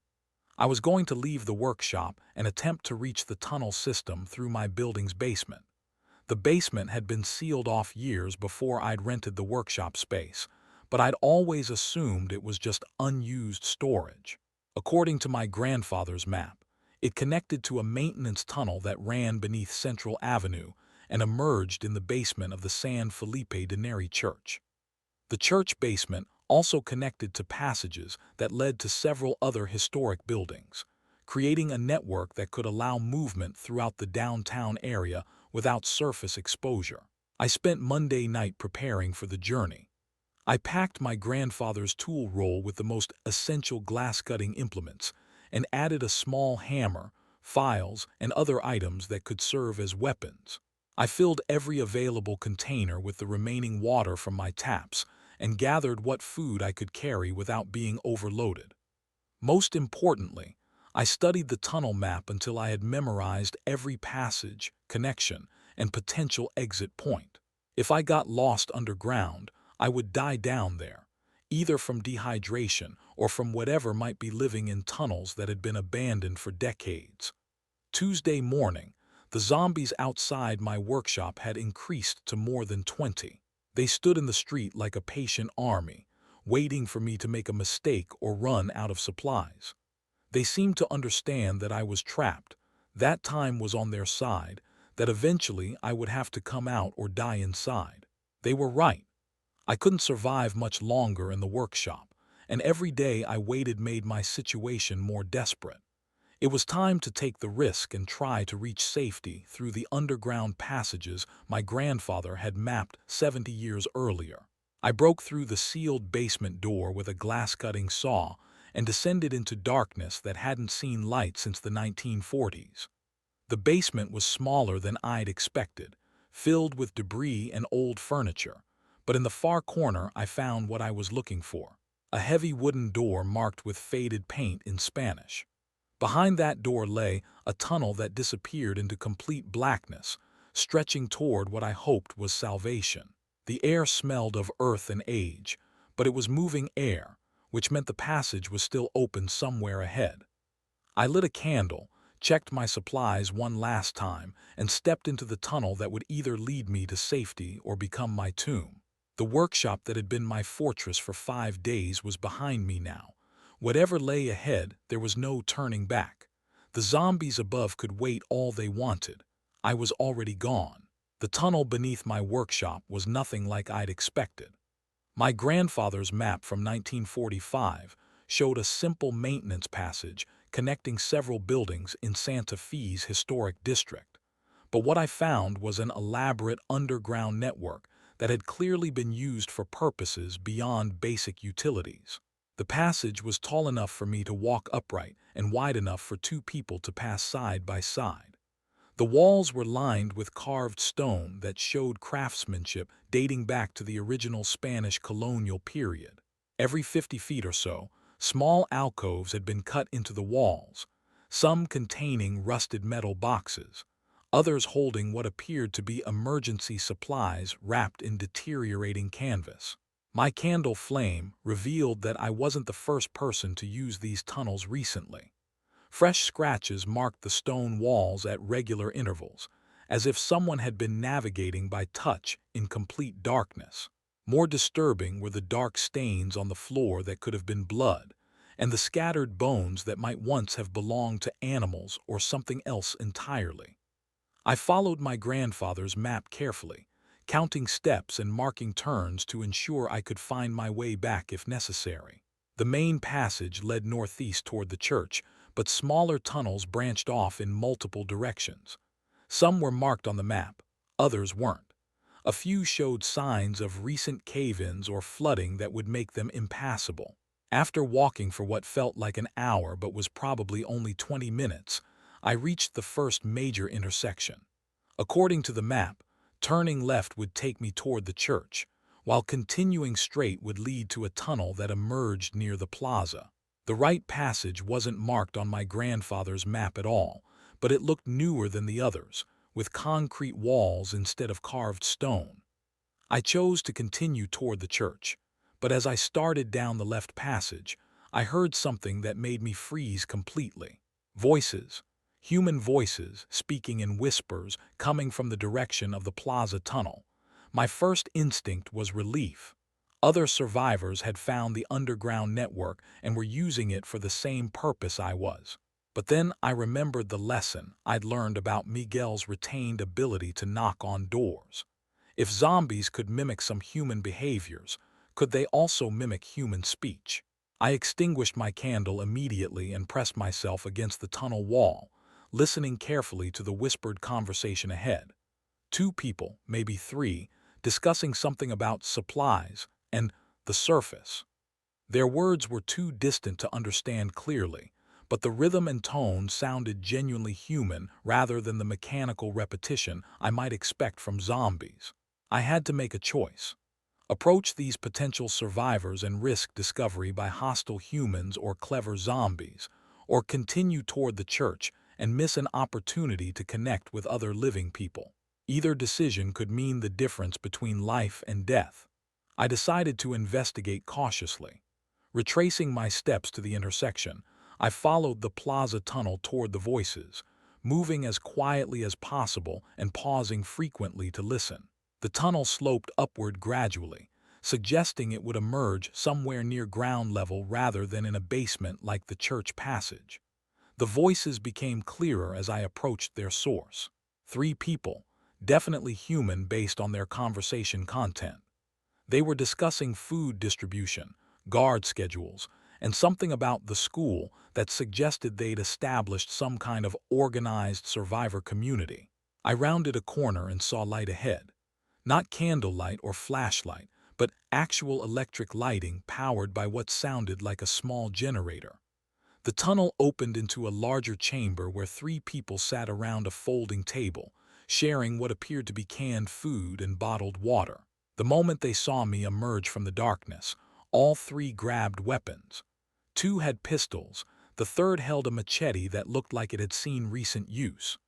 I was going to leave the workshop and attempt to reach the tunnel system through my building's basement. The basement had been sealed off years before I'd rented the workshop space, but I'd always assumed it was just unused storage. According to my grandfather's map, it connected to a maintenance tunnel that ran beneath Central Avenue and emerged in the basement of the San Felipe de Neri Church. The church basement also connected to passages that led to several other historic buildings, creating a network that could allow movement throughout the downtown area without surface exposure. I spent Monday night preparing for the journey. I packed my grandfather's tool roll with the most essential glass-cutting implements and added a small hammer, files, and other items that could serve as weapons. I filled every available container with the remaining water from my taps and gathered what food I could carry without being overloaded. Most importantly, I studied the tunnel map until I had memorized every passage, connection, and potential exit point. If I got lost underground, I would die down there, either from dehydration or from whatever might be living in tunnels that had been abandoned for decades. Tuesday morning, the zombies outside my workshop had increased to more than 20. They stood in the street like a patient army, waiting for me to make a mistake or run out of supplies. They seemed to understand that I was trapped, that time was on their side, that eventually I would have to come out or die inside. They were right. I couldn't survive much longer in the workshop, and every day I waited made my situation more desperate. It was time to take the risk and try to reach safety through the underground passages my grandfather had mapped 70 years earlier. I broke through the sealed basement door with a glass-cutting saw and descended into darkness that hadn't seen light since the 1940s. The basement was smaller than I'd expected, filled with debris and old furniture, but in the far corner I found what I was looking for, a heavy wooden door marked with faded paint in Spanish. Behind that door lay a tunnel that disappeared into complete blackness, stretching toward what I hoped was salvation. The air smelled of earth and age, but it was moving air, which meant the passage was still open somewhere ahead. I lit a candle, checked my supplies one last time, and stepped into the tunnel that would either lead me to safety or become my tomb. The workshop that had been my fortress for 5 days was behind me now. Whatever lay ahead, there was no turning back. The zombies above could wait all they wanted. I was already gone. The tunnel beneath my workshop was nothing like I'd expected. My grandfather's map from 1945 showed a simple maintenance passage connecting several buildings in Santa Fe's historic district. But what I found was an elaborate underground network that had clearly been used for purposes beyond basic utilities. The passage was tall enough for me to walk upright and wide enough for 2 people to pass side by side. The walls were lined with carved stone that showed craftsmanship dating back to the original Spanish colonial period. Every 50 feet or so, small alcoves had been cut into the walls, some containing rusted metal boxes, others holding what appeared to be emergency supplies wrapped in deteriorating canvas. My candle flame revealed that I wasn't the first person to use these tunnels recently. Fresh scratches marked the stone walls at regular intervals, as if someone had been navigating by touch in complete darkness. More disturbing were the dark stains on the floor that could have been blood, and the scattered bones that might once have belonged to animals or something else entirely. I followed my grandfather's map carefully, counting steps and marking turns to ensure I could find my way back if necessary. The main passage led northeast toward the church, but smaller tunnels branched off in multiple directions. Some were marked on the map, others weren't. A few showed signs of recent cave-ins or flooding that would make them impassable. After walking for what felt like an hour but was probably only 20 minutes, I reached the first major intersection. According to the map, turning left would take me toward the church, while continuing straight would lead to a tunnel that emerged near the plaza. The right passage wasn't marked on my grandfather's map at all, but it looked newer than the others, with concrete walls instead of carved stone. I chose to continue toward the church, but as I started down the left passage, I heard something that made me freeze completely. Voices, human voices speaking in whispers coming from the direction of the plaza tunnel. My first instinct was relief. Other survivors had found the underground network and were using it for the same purpose I was. But then I remembered the lesson I'd learned about Miguel's retained ability to knock on doors. If zombies could mimic some human behaviors, could they also mimic human speech? I extinguished my candle immediately and pressed myself against the tunnel wall, listening carefully to the whispered conversation ahead. Two people, maybe three, discussing something about supplies and the surface. Their words were too distant to understand clearly, but the rhythm and tone sounded genuinely human rather than the mechanical repetition I might expect from zombies. I had to make a choice. Approach these potential survivors and risk discovery by hostile humans or clever zombies, or continue toward the church and miss an opportunity to connect with other living people. Either decision could mean the difference between life and death. I decided to investigate cautiously. Retracing my steps to the intersection, I followed the plaza tunnel toward the voices, moving as quietly as possible and pausing frequently to listen. The tunnel sloped upward gradually, suggesting it would emerge somewhere near ground level rather than in a basement like the church passage. The voices became clearer as I approached their source. Three people, definitely human based on their conversation content. They were discussing food distribution, guard schedules, and something about the school that suggested they'd established some kind of organized survivor community. I rounded a corner and saw light ahead. Not candlelight or flashlight, but actual electric lighting powered by what sounded like a small generator. The tunnel opened into a larger chamber where three people sat around a folding table, sharing what appeared to be canned food and bottled water. The moment they saw me emerge from the darkness, all three grabbed weapons. Two had pistols, the third held a machete that looked like it had seen recent use.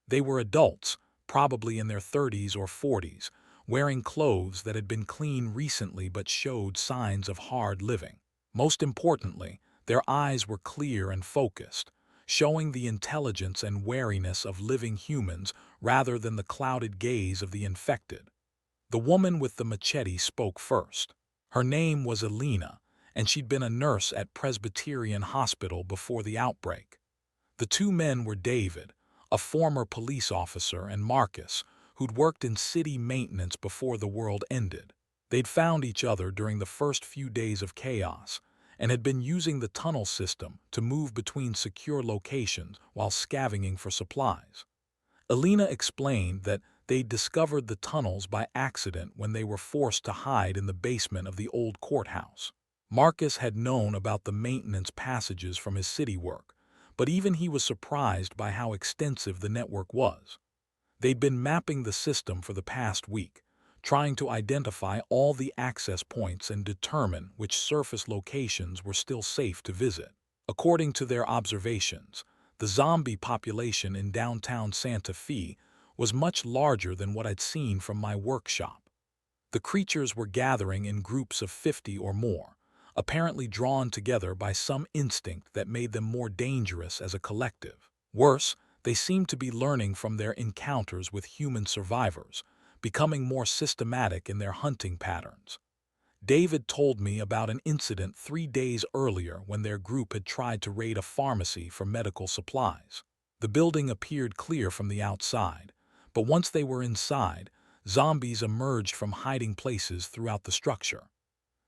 They were adults, probably in their 30s or 40s, wearing clothes that had been cleaned recently but showed signs of hard living. Most importantly, their eyes were clear and focused, showing the intelligence and wariness of living humans rather than the clouded gaze of the infected. The woman with the machete spoke first. Her name was Elena, and she'd been a nurse at Presbyterian Hospital before the outbreak. The two men were David, a former police officer, and Marcus, who'd worked in city maintenance before the world ended. They'd found each other during the first few days of chaos and had been using the tunnel system to move between secure locations while scavenging for supplies. Elena explained that they'd discovered the tunnels by accident when they were forced to hide in the basement of the old courthouse. Marcus had known about the maintenance passages from his city work, but even he was surprised by how extensive the network was. They'd been mapping the system for the past week, trying to identify all the access points and determine which surface locations were still safe to visit. According to their observations, the zombie population in downtown Santa Fe was much larger than what I'd seen from my workshop. The creatures were gathering in groups of 50 or more, apparently drawn together by some instinct that made them more dangerous as a collective. Worse, they seemed to be learning from their encounters with human survivors, becoming more systematic in their hunting patterns. David told me about an incident 3 days earlier when their group had tried to raid a pharmacy for medical supplies. The building appeared clear from the outside, but once they were inside, zombies emerged from hiding places throughout the structure.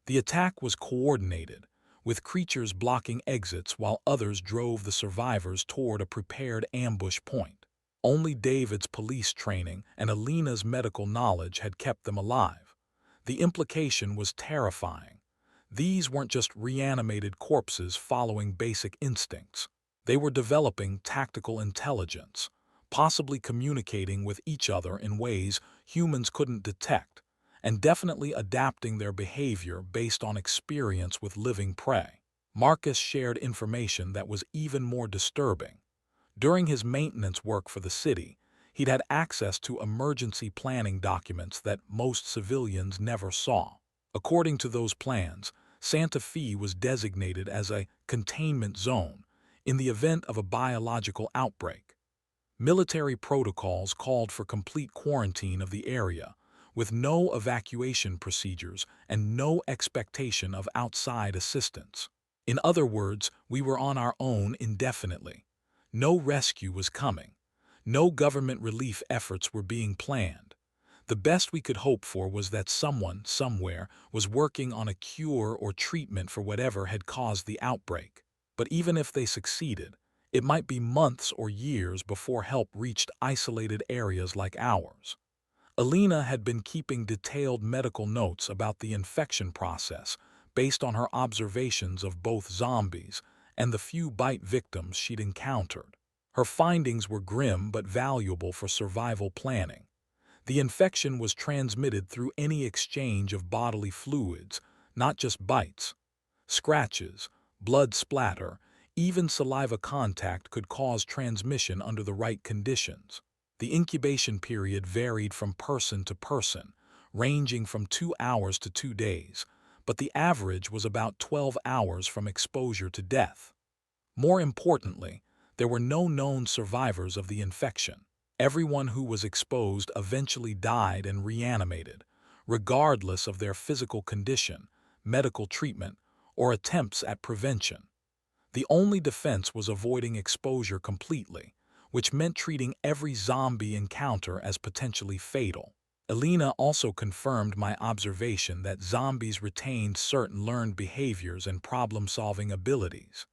The attack was coordinated, with creatures blocking exits while others drove the survivors toward a prepared ambush point. Only David's police training and Alina's medical knowledge had kept them alive. The implication was terrifying. These weren't just reanimated corpses following basic instincts. They were developing tactical intelligence, possibly communicating with each other in ways humans couldn't detect, and definitely adapting their behavior based on experience with living prey. Marcus shared information that was even more disturbing. During his maintenance work for the city, he'd had access to emergency planning documents that most civilians never saw. According to those plans, Santa Fe was designated as a containment zone in the event of a biological outbreak. Military protocols called for complete quarantine of the area, with no evacuation procedures and no expectation of outside assistance. In other words, we were on our own indefinitely. No rescue was coming. No government relief efforts were being planned. The best we could hope for was that someone, somewhere, was working on a cure or treatment for whatever had caused the outbreak. But even if they succeeded, it might be months or years before help reached isolated areas like ours. Alina had been keeping detailed medical notes about the infection process based on her observations of both zombies and the few bite victims she'd encountered. Her findings were grim but valuable for survival planning. The infection was transmitted through any exchange of bodily fluids, not just bites. Scratches, blood splatter, even saliva contact could cause transmission under the right conditions. The incubation period varied from person to person, ranging from 2 hours to 2 days, but the average was about 12 hours from exposure to death. More importantly, there were no known survivors of the infection. Everyone who was exposed eventually died and reanimated, regardless of their physical condition, medical treatment, or attempts at prevention. The only defense was avoiding exposure completely, which meant treating every zombie encounter as potentially fatal. Alina also confirmed my observation that zombies retained certain learned behaviors and problem-solving abilities.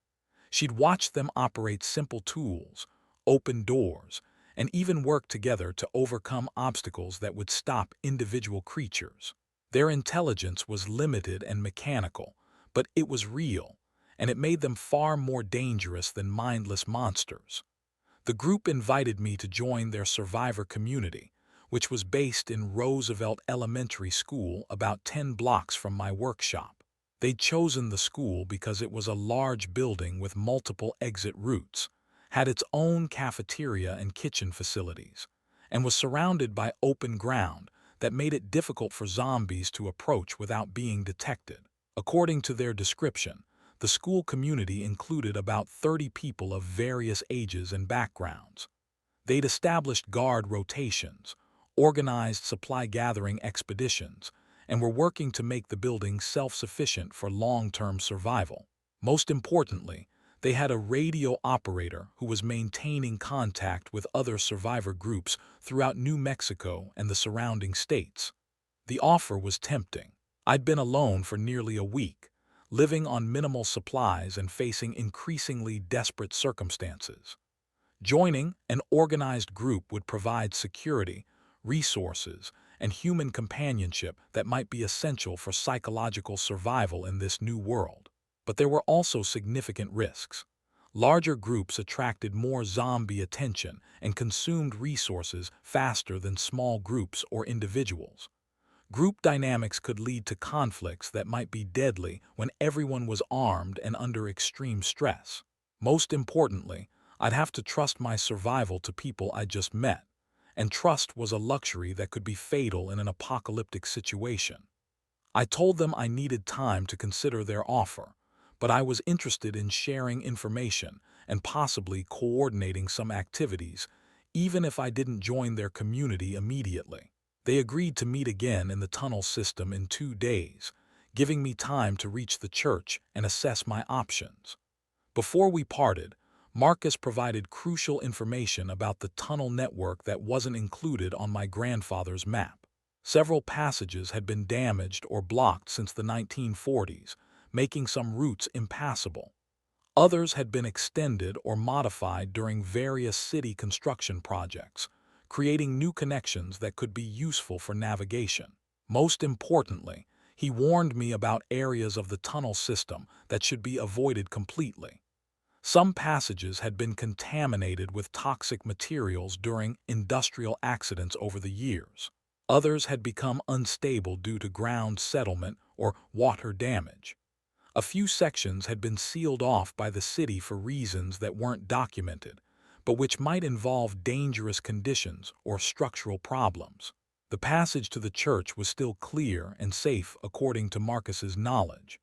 She'd watched them operate simple tools, open doors, and even work together to overcome obstacles that would stop individual creatures. Their intelligence was limited and mechanical, but it was real, and it made them far more dangerous than mindless monsters. The group invited me to join their survivor community, which was based in Roosevelt Elementary School about 10 blocks from my workshop. They'd chosen the school because it was a large building with multiple exit routes, had its own cafeteria and kitchen facilities, and was surrounded by open ground that made it difficult for zombies to approach without being detected. According to their description, the school community included about 30 people of various ages and backgrounds. They'd established guard rotations, organized supply-gathering expeditions, and were working to make the building self-sufficient for long-term survival. Most importantly, they had a radio operator who was maintaining contact with other survivor groups throughout New Mexico and the surrounding states. The offer was tempting. I'd been alone for nearly a week, living on minimal supplies and facing increasingly desperate circumstances. Joining an organized group would provide security, resources, and human companionship that might be essential for psychological survival in this new world. But there were also significant risks. Larger groups attracted more zombie attention and consumed resources faster than small groups or individuals. Group dynamics could lead to conflicts that might be deadly when everyone was armed and under extreme stress. Most importantly, I'd have to trust my survival to people I just met, and trust was a luxury that could be fatal in an apocalyptic situation. I told them I needed time to consider their offer, but I was interested in sharing information and possibly coordinating some activities, even if I didn't join their community immediately. They agreed to meet again in the tunnel system in 2 days, giving me time to reach the church and assess my options. Before we parted, Marcus provided crucial information about the tunnel network that wasn't included on my grandfather's map. Several passages had been damaged or blocked since the 1940s, making some routes impassable. Others had been extended or modified during various city construction projects, creating new connections that could be useful for navigation. Most importantly, he warned me about areas of the tunnel system that should be avoided completely. Some passages had been contaminated with toxic materials during industrial accidents over the years. Others had become unstable due to ground settlement or water damage. A few sections had been sealed off by the city for reasons that weren't documented, but which might involve dangerous conditions or structural problems. The passage to the church was still clear and safe according to Marcus's knowledge,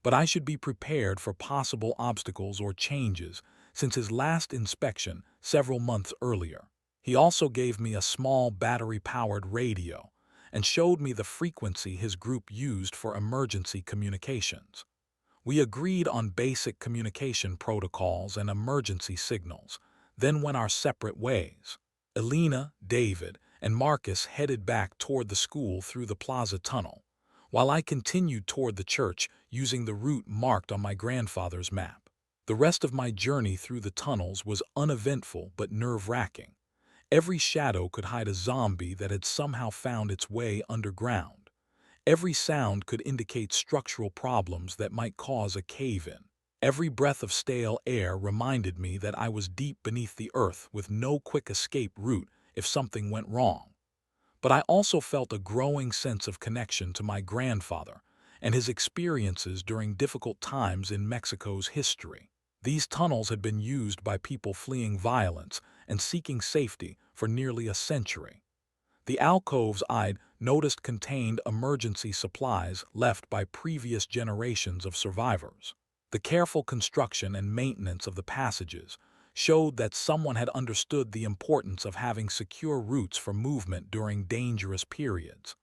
but I should be prepared for possible obstacles or changes since his last inspection several months earlier. He also gave me a small battery-powered radio and showed me the frequency his group used for emergency communications. We agreed on basic communication protocols and emergency signals, then went our separate ways. Elena, David, and Marcus headed back toward the school through the plaza tunnel, while I continued toward the church using the route marked on my grandfather's map. The rest of my journey through the tunnels was uneventful but nerve-wracking. Every shadow could hide a zombie that had somehow found its way underground. Every sound could indicate structural problems that might cause a cave-in. Every breath of stale air reminded me that I was deep beneath the earth with no quick escape route if something went wrong. But I also felt a growing sense of connection to my grandfather and his experiences during difficult times in Mexico's history. These tunnels had been used by people fleeing violence and seeking safety for nearly a century. The alcoves I'd noticed contained emergency supplies left by previous generations of survivors. The careful construction and maintenance of the passages showed that someone had understood the importance of having secure routes for movement during dangerous periods.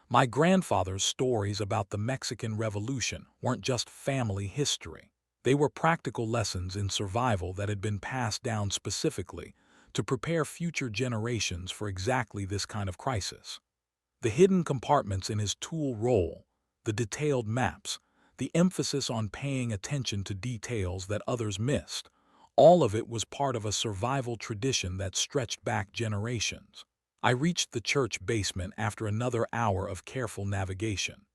My grandfather's stories about the Mexican Revolution weren't just family history. They were practical lessons in survival that had been passed down specifically to prepare future generations for exactly this kind of crisis. The hidden compartments in his tool roll, the detailed maps, the emphasis on paying attention to details that others missed, all of it was part of a survival tradition that stretched back generations. I reached the church basement after another hour of careful navigation.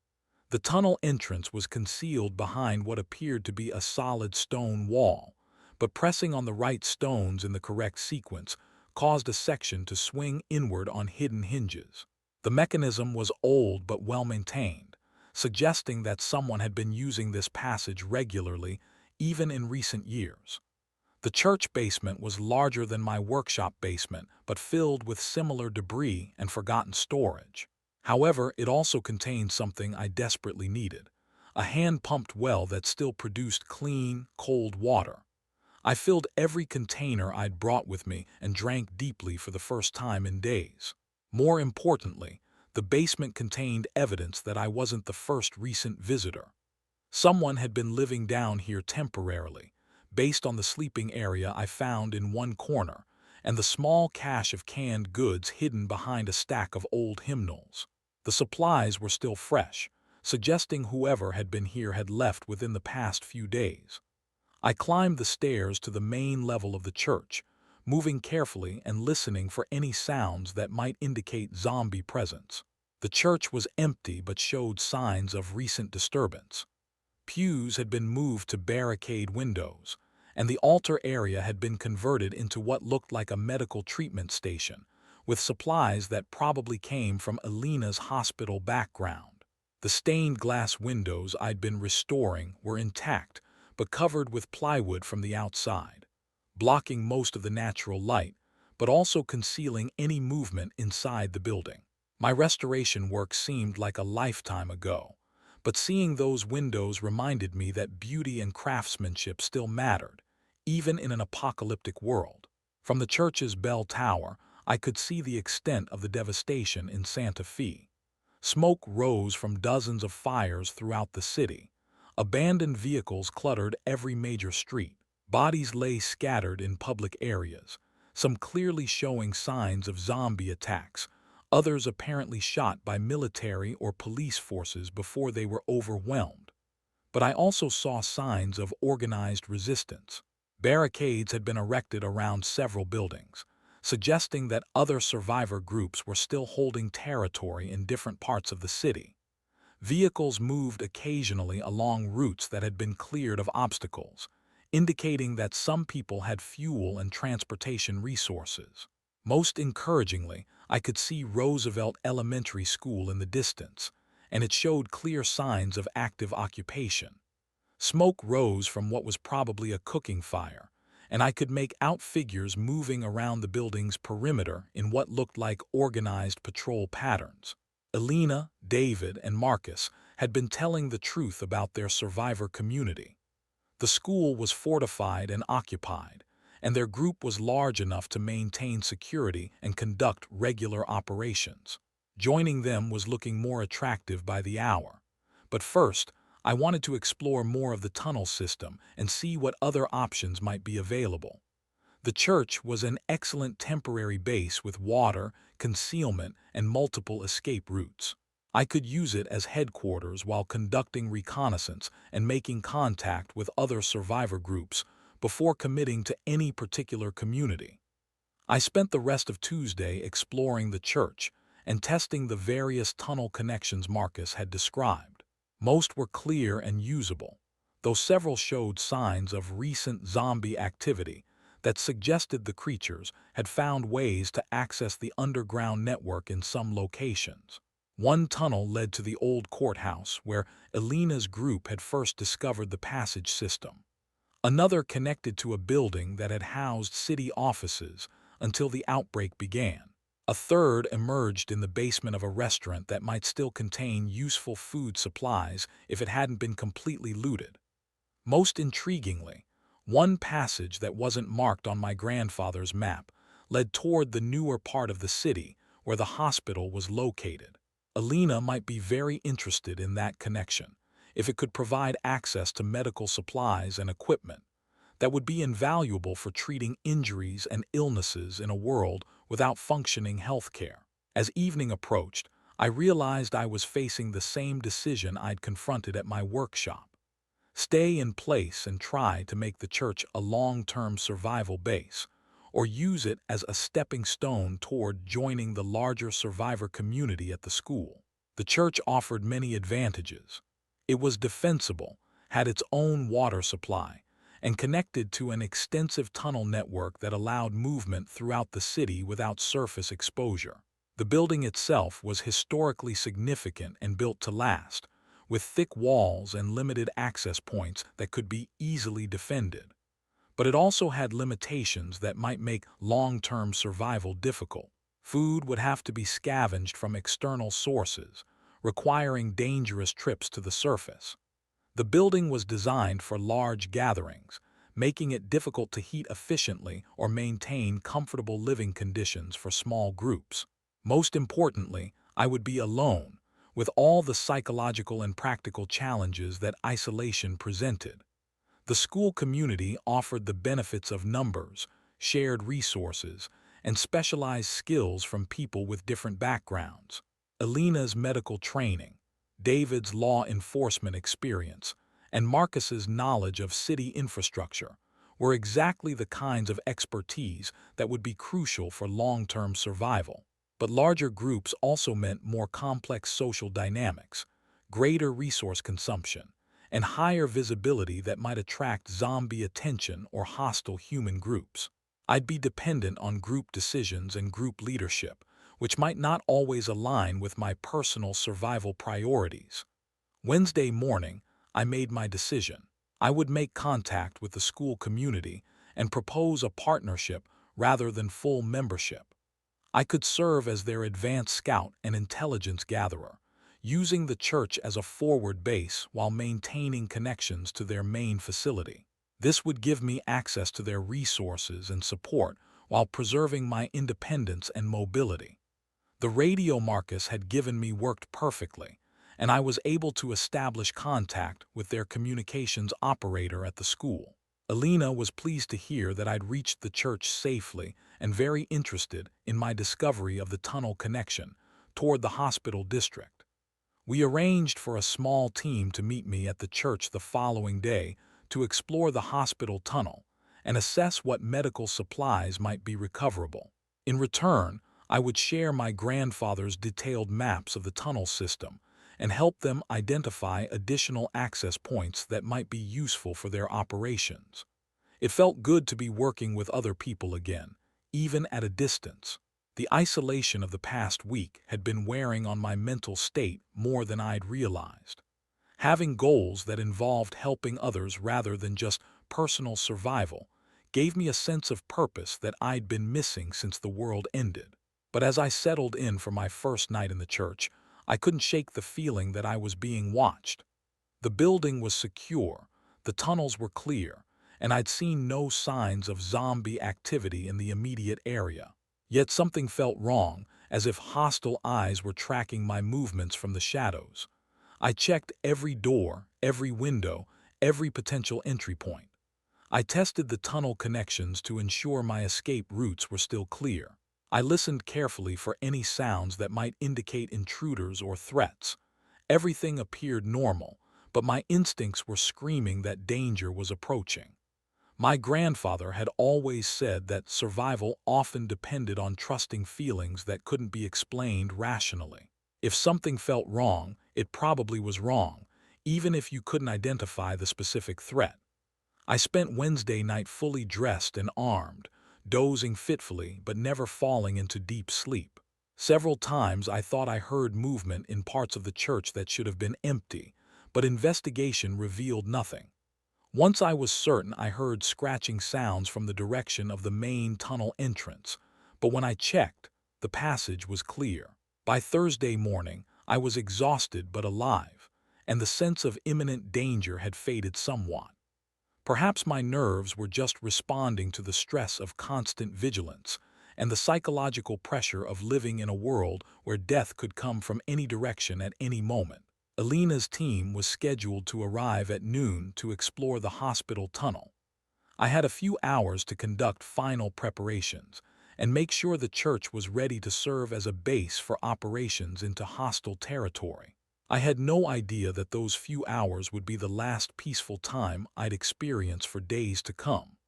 The tunnel entrance was concealed behind what appeared to be a solid stone wall, but pressing on the right stones in the correct sequence caused a section to swing inward on hidden hinges. The mechanism was old but well-maintained, suggesting that someone had been using this passage regularly, even in recent years. The church basement was larger than my workshop basement, but filled with similar debris and forgotten storage. However, it also contained something I desperately needed, a hand-pumped well that still produced clean, cold water. I filled every container I'd brought with me and drank deeply for the first time in days. More importantly, the basement contained evidence that I wasn't the first recent visitor. Someone had been living down here temporarily, based on the sleeping area I found in one corner and the small cache of canned goods hidden behind a stack of old hymnals. The supplies were still fresh, suggesting whoever had been here had left within the past few days. I climbed the stairs to the main level of the church, moving carefully and listening for any sounds that might indicate zombie presence. The church was empty but showed signs of recent disturbance. Pews had been moved to barricade windows, and the altar area had been converted into what looked like a medical treatment station, with supplies that probably came from Elena's hospital background. The stained glass windows I'd been restoring were intact, but covered with plywood from the outside, blocking most of the natural light, but also concealing any movement inside the building. My restoration work seemed like a lifetime ago, but seeing those windows reminded me that beauty and craftsmanship still mattered, even in an apocalyptic world. From the church's bell tower, I could see the extent of the devastation in Santa Fe. Smoke rose from dozens of fires throughout the city. Abandoned vehicles cluttered every major street. Bodies lay scattered in public areas, some clearly showing signs of zombie attacks, others apparently shot by military or police forces before they were overwhelmed. But I also saw signs of organized resistance. Barricades had been erected around several buildings, suggesting that other survivor groups were still holding territory in different parts of the city. Vehicles moved occasionally along routes that had been cleared of obstacles, indicating that some people had fuel and transportation resources. Most encouragingly, I could see Roosevelt Elementary School in the distance, and it showed clear signs of active occupation. Smoke rose from what was probably a cooking fire, and I could make out figures moving around the building's perimeter in what looked like organized patrol patterns. Elena, David, and Marcus had been telling the truth about their survivor community. The school was fortified and occupied, and their group was large enough to maintain security and conduct regular operations. Joining them was looking more attractive by the hour. But first, I wanted to explore more of the tunnel system and see what other options might be available. The church was an excellent temporary base with water, concealment, and multiple escape routes. I could use it as headquarters while conducting reconnaissance and making contact with other survivor groups before committing to any particular community. I spent the rest of Tuesday exploring the church and testing the various tunnel connections Marcus had described. Most were clear and usable, though several showed signs of recent zombie activity that suggested the creatures had found ways to access the underground network in some locations. One tunnel led to the old courthouse where Elena's group had first discovered the passage system. Another connected to a building that had housed city offices until the outbreak began. A third emerged in the basement of a restaurant that might still contain useful food supplies if it hadn't been completely looted. Most intriguingly, one passage that wasn't marked on my grandfather's map led toward the newer part of the city where the hospital was located. Elena might be very interested in that connection, if it could provide access to medical supplies and equipment that would be invaluable for treating injuries and illnesses in a world without functioning healthcare. As evening approached, I realized I was facing the same decision I'd confronted at my workshop. Stay in place and try to make the church a long-term survival base, or use it as a stepping stone toward joining the larger survivor community at the school. The church offered many advantages. It was defensible, had its own water supply, and connected to an extensive tunnel network that allowed movement throughout the city without surface exposure. The building itself was historically significant and built to last, with thick walls and limited access points that could be easily defended. But it also had limitations that might make long-term survival difficult. Food would have to be scavenged from external sources, requiring dangerous trips to the surface. The building was designed for large gatherings, making it difficult to heat efficiently or maintain comfortable living conditions for small groups. Most importantly, I would be alone, with all the psychological and practical challenges that isolation presented. The school community offered the benefits of numbers, shared resources, and specialized skills from people with different backgrounds. Elena's medical training, David's law enforcement experience, and Marcus's knowledge of city infrastructure were exactly the kinds of expertise that would be crucial for long-term survival. But larger groups also meant more complex social dynamics, greater resource consumption, and higher visibility that might attract zombie attention or hostile human groups. I'd be dependent on group decisions and group leadership, which might not always align with my personal survival priorities. Wednesday morning, I made my decision. I would make contact with the school community and propose a partnership rather than full membership. I could serve as their advanced scout and intelligence gatherer, using the church as a forward base while maintaining connections to their main facility. This would give me access to their resources and support while preserving my independence and mobility. The radio Marcus had given me worked perfectly, and I was able to establish contact with their communications operator at the school. Elena was pleased to hear that I'd reached the church safely and very interested in my discovery of the tunnel connection toward the hospital district. We arranged for a small team to meet me at the church the following day to explore the hospital tunnel and assess what medical supplies might be recoverable. In return, I would share my grandfather's detailed maps of the tunnel system and help them identify additional access points that might be useful for their operations. It felt good to be working with other people again, even at a distance. The isolation of the past week had been wearing on my mental state more than I'd realized. Having goals that involved helping others rather than just personal survival gave me a sense of purpose that I'd been missing since the world ended. But as I settled in for my first night in the church, I couldn't shake the feeling that I was being watched. The building was secure, the tunnels were clear, and I'd seen no signs of zombie activity in the immediate area. Yet something felt wrong, as if hostile eyes were tracking my movements from the shadows. I checked every door, every window, every potential entry point. I tested the tunnel connections to ensure my escape routes were still clear. I listened carefully for any sounds that might indicate intruders or threats. Everything appeared normal, but my instincts were screaming that danger was approaching. My grandfather had always said that survival often depended on trusting feelings that couldn't be explained rationally. If something felt wrong, it probably was wrong, even if you couldn't identify the specific threat. I spent Wednesday night fully dressed and armed, dozing fitfully but never falling into deep sleep. Several times I thought I heard movement in parts of the church that should have been empty, but investigation revealed nothing. Once I was certain I heard scratching sounds from the direction of the main tunnel entrance, but when I checked, the passage was clear. By Thursday morning, I was exhausted but alive, and the sense of imminent danger had faded somewhat. Perhaps my nerves were just responding to the stress of constant vigilance and the psychological pressure of living in a world where death could come from any direction at any moment. Alina's team was scheduled to arrive at noon to explore the hospital tunnel. I had a few hours to conduct final preparations and make sure the church was ready to serve as a base for operations into hostile territory. I had no idea that those few hours would be the last peaceful time I'd experience for days to come.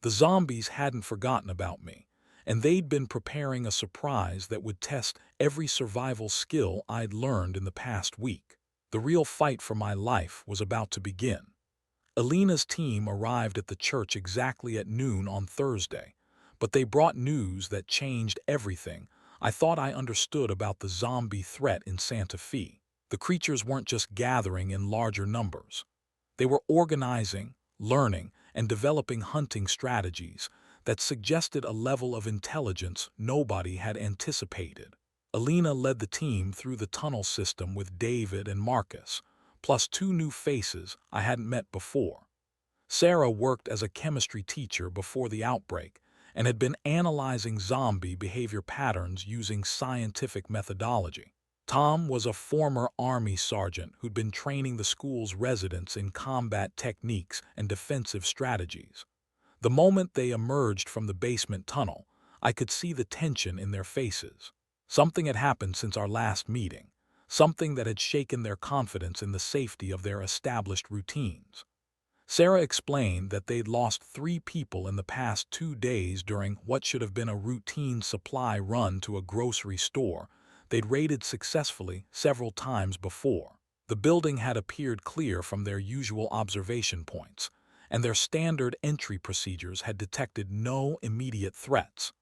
The zombies hadn't forgotten about me, and they'd been preparing a surprise that would test every survival skill I'd learned in the past week. The real fight for my life was about to begin. Alina's team arrived at the church exactly at noon on Thursday, but they brought news that changed everything I thought I understood about the zombie threat in Santa Fe. The creatures weren't just gathering in larger numbers. They were organizing, learning, and developing hunting strategies that suggested a level of intelligence nobody had anticipated. Alina led the team through the tunnel system with David and Marcus, plus two new faces I hadn't met before. Sarah worked as a chemistry teacher before the outbreak and had been analyzing zombie behavior patterns using scientific methodology. Tom was a former Army sergeant who'd been training the school's residents in combat techniques and defensive strategies. The moment they emerged from the basement tunnel, I could see the tension in their faces. Something had happened since our last meeting, something that had shaken their confidence in the safety of their established routines. Sarah explained that they'd lost 3 people in the past 2 days during what should have been a routine supply run to a grocery store they'd raided successfully several times before. The building had appeared clear from their usual observation points, and their standard entry procedures had detected no immediate threats.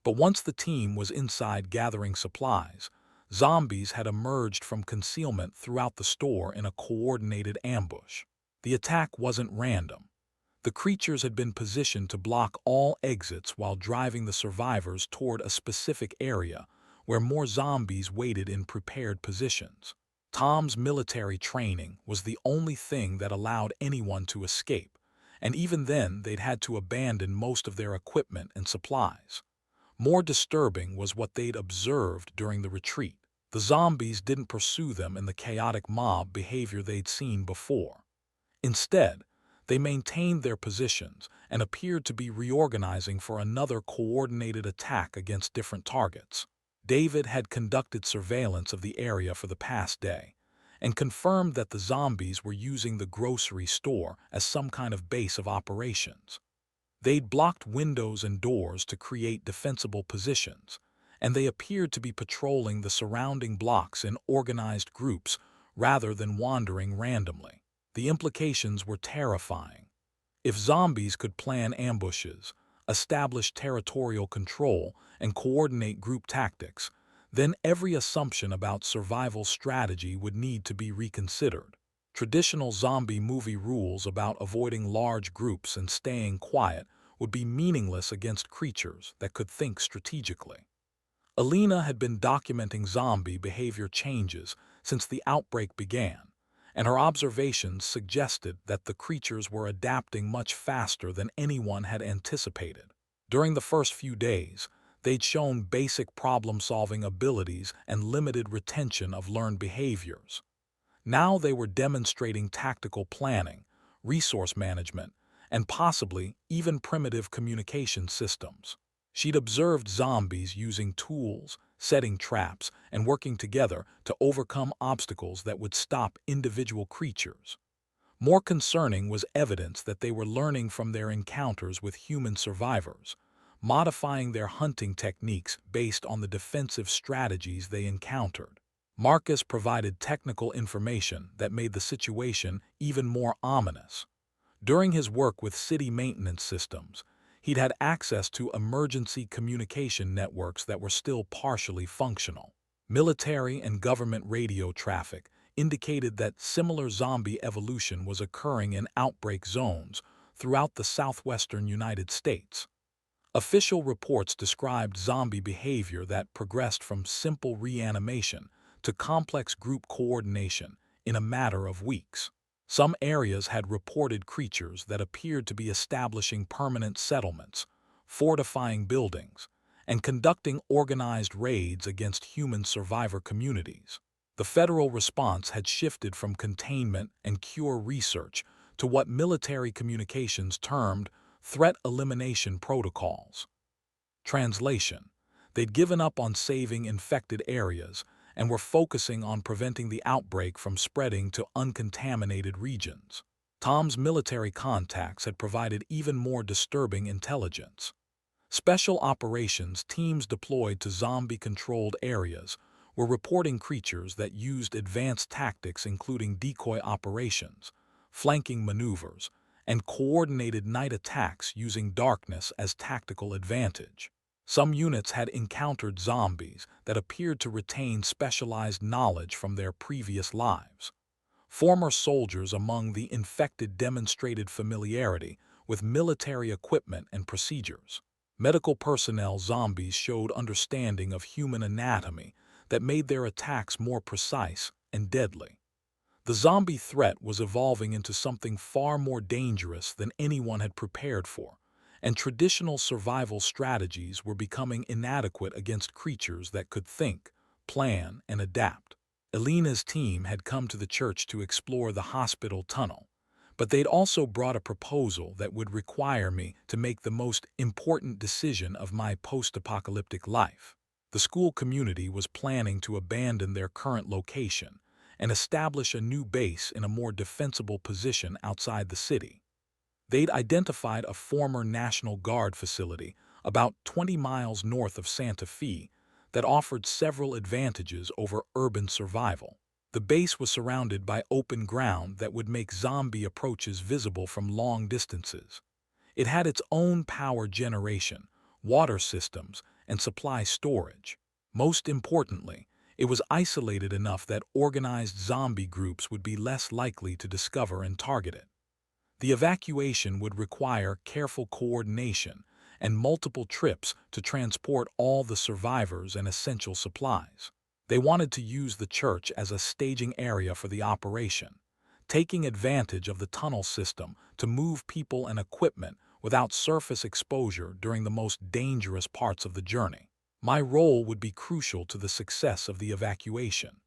But once the team was inside gathering supplies, zombies had emerged from concealment throughout the store in a coordinated ambush. The attack wasn't random. The creatures had been positioned to block all exits while driving the survivors toward a specific area where more zombies waited in prepared positions. Tom's military training was the only thing that allowed anyone to escape, and even then they'd had to abandon most of their equipment and supplies. More disturbing was what they'd observed during the retreat. The zombies didn't pursue them in the chaotic mob behavior they'd seen before. Instead, they maintained their positions and appeared to be reorganizing for another coordinated attack against different targets. David had conducted surveillance of the area for the past day and confirmed that the zombies were using the grocery store as some kind of base of operations. They'd blocked windows and doors to create defensible positions, and they appeared to be patrolling the surrounding blocks in organized groups rather than wandering randomly. The implications were terrifying. If zombies could plan ambushes, establish territorial control, and coordinate group tactics, then every assumption about survival strategy would need to be reconsidered. Traditional zombie movie rules about avoiding large groups and staying quiet would be meaningless against creatures that could think strategically. Alina had been documenting zombie behavior changes since the outbreak began, and her observations suggested that the creatures were adapting much faster than anyone had anticipated. During the first few days, they'd shown basic problem-solving abilities and limited retention of learned behaviors. Now they were demonstrating tactical planning, resource management, and possibly even primitive communication systems. She'd observed zombies using tools, setting traps, and working together to overcome obstacles that would stop individual creatures. More concerning was evidence that they were learning from their encounters with human survivors, modifying their hunting techniques based on the defensive strategies they encountered. Marcus provided technical information that made the situation even more ominous. During his work with city maintenance systems, he'd had access to emergency communication networks that were still partially functional. Military and government radio traffic indicated that similar zombie evolution was occurring in outbreak zones throughout the southwestern United States. Official reports described zombie behavior that progressed from simple reanimation to complex group coordination in a matter of weeks. Some areas had reported creatures that appeared to be establishing permanent settlements, fortifying buildings, and conducting organized raids against human survivor communities. The federal response had shifted from containment and cure research to what military communications termed threat elimination protocols. Translation: they'd given up on saving infected areas and were focusing on preventing the outbreak from spreading to uncontaminated regions. Tom's military contacts had provided even more disturbing intelligence. Special operations teams deployed to zombie-controlled areas were reporting creatures that used advanced tactics including decoy operations, flanking maneuvers, and coordinated night attacks using darkness as tactical advantage. Some units had encountered zombies that appeared to retain specialized knowledge from their previous lives. Former soldiers among the infected demonstrated familiarity with military equipment and procedures. Medical personnel zombies showed understanding of human anatomy that made their attacks more precise and deadly. The zombie threat was evolving into something far more dangerous than anyone had prepared for, and traditional survival strategies were becoming inadequate against creatures that could think, plan, and adapt. Alina's team had come to the church to explore the hospital tunnel, but they'd also brought a proposal that would require me to make the most important decision of my post-apocalyptic life. The school community was planning to abandon their current location and establish a new base in a more defensible position outside the city. They'd identified a former National Guard facility about 20 miles north of Santa Fe that offered several advantages over urban survival. The base was surrounded by open ground that would make zombie approaches visible from long distances. It had its own power generation, water systems, and supply storage. Most importantly, it was isolated enough that organized zombie groups would be less likely to discover and target it. The evacuation would require careful coordination and multiple trips to transport all the survivors and essential supplies. They wanted to use the church as a staging area for the operation, taking advantage of the tunnel system to move people and equipment without surface exposure during the most dangerous parts of the journey. My role would be crucial to the success of the evacuation.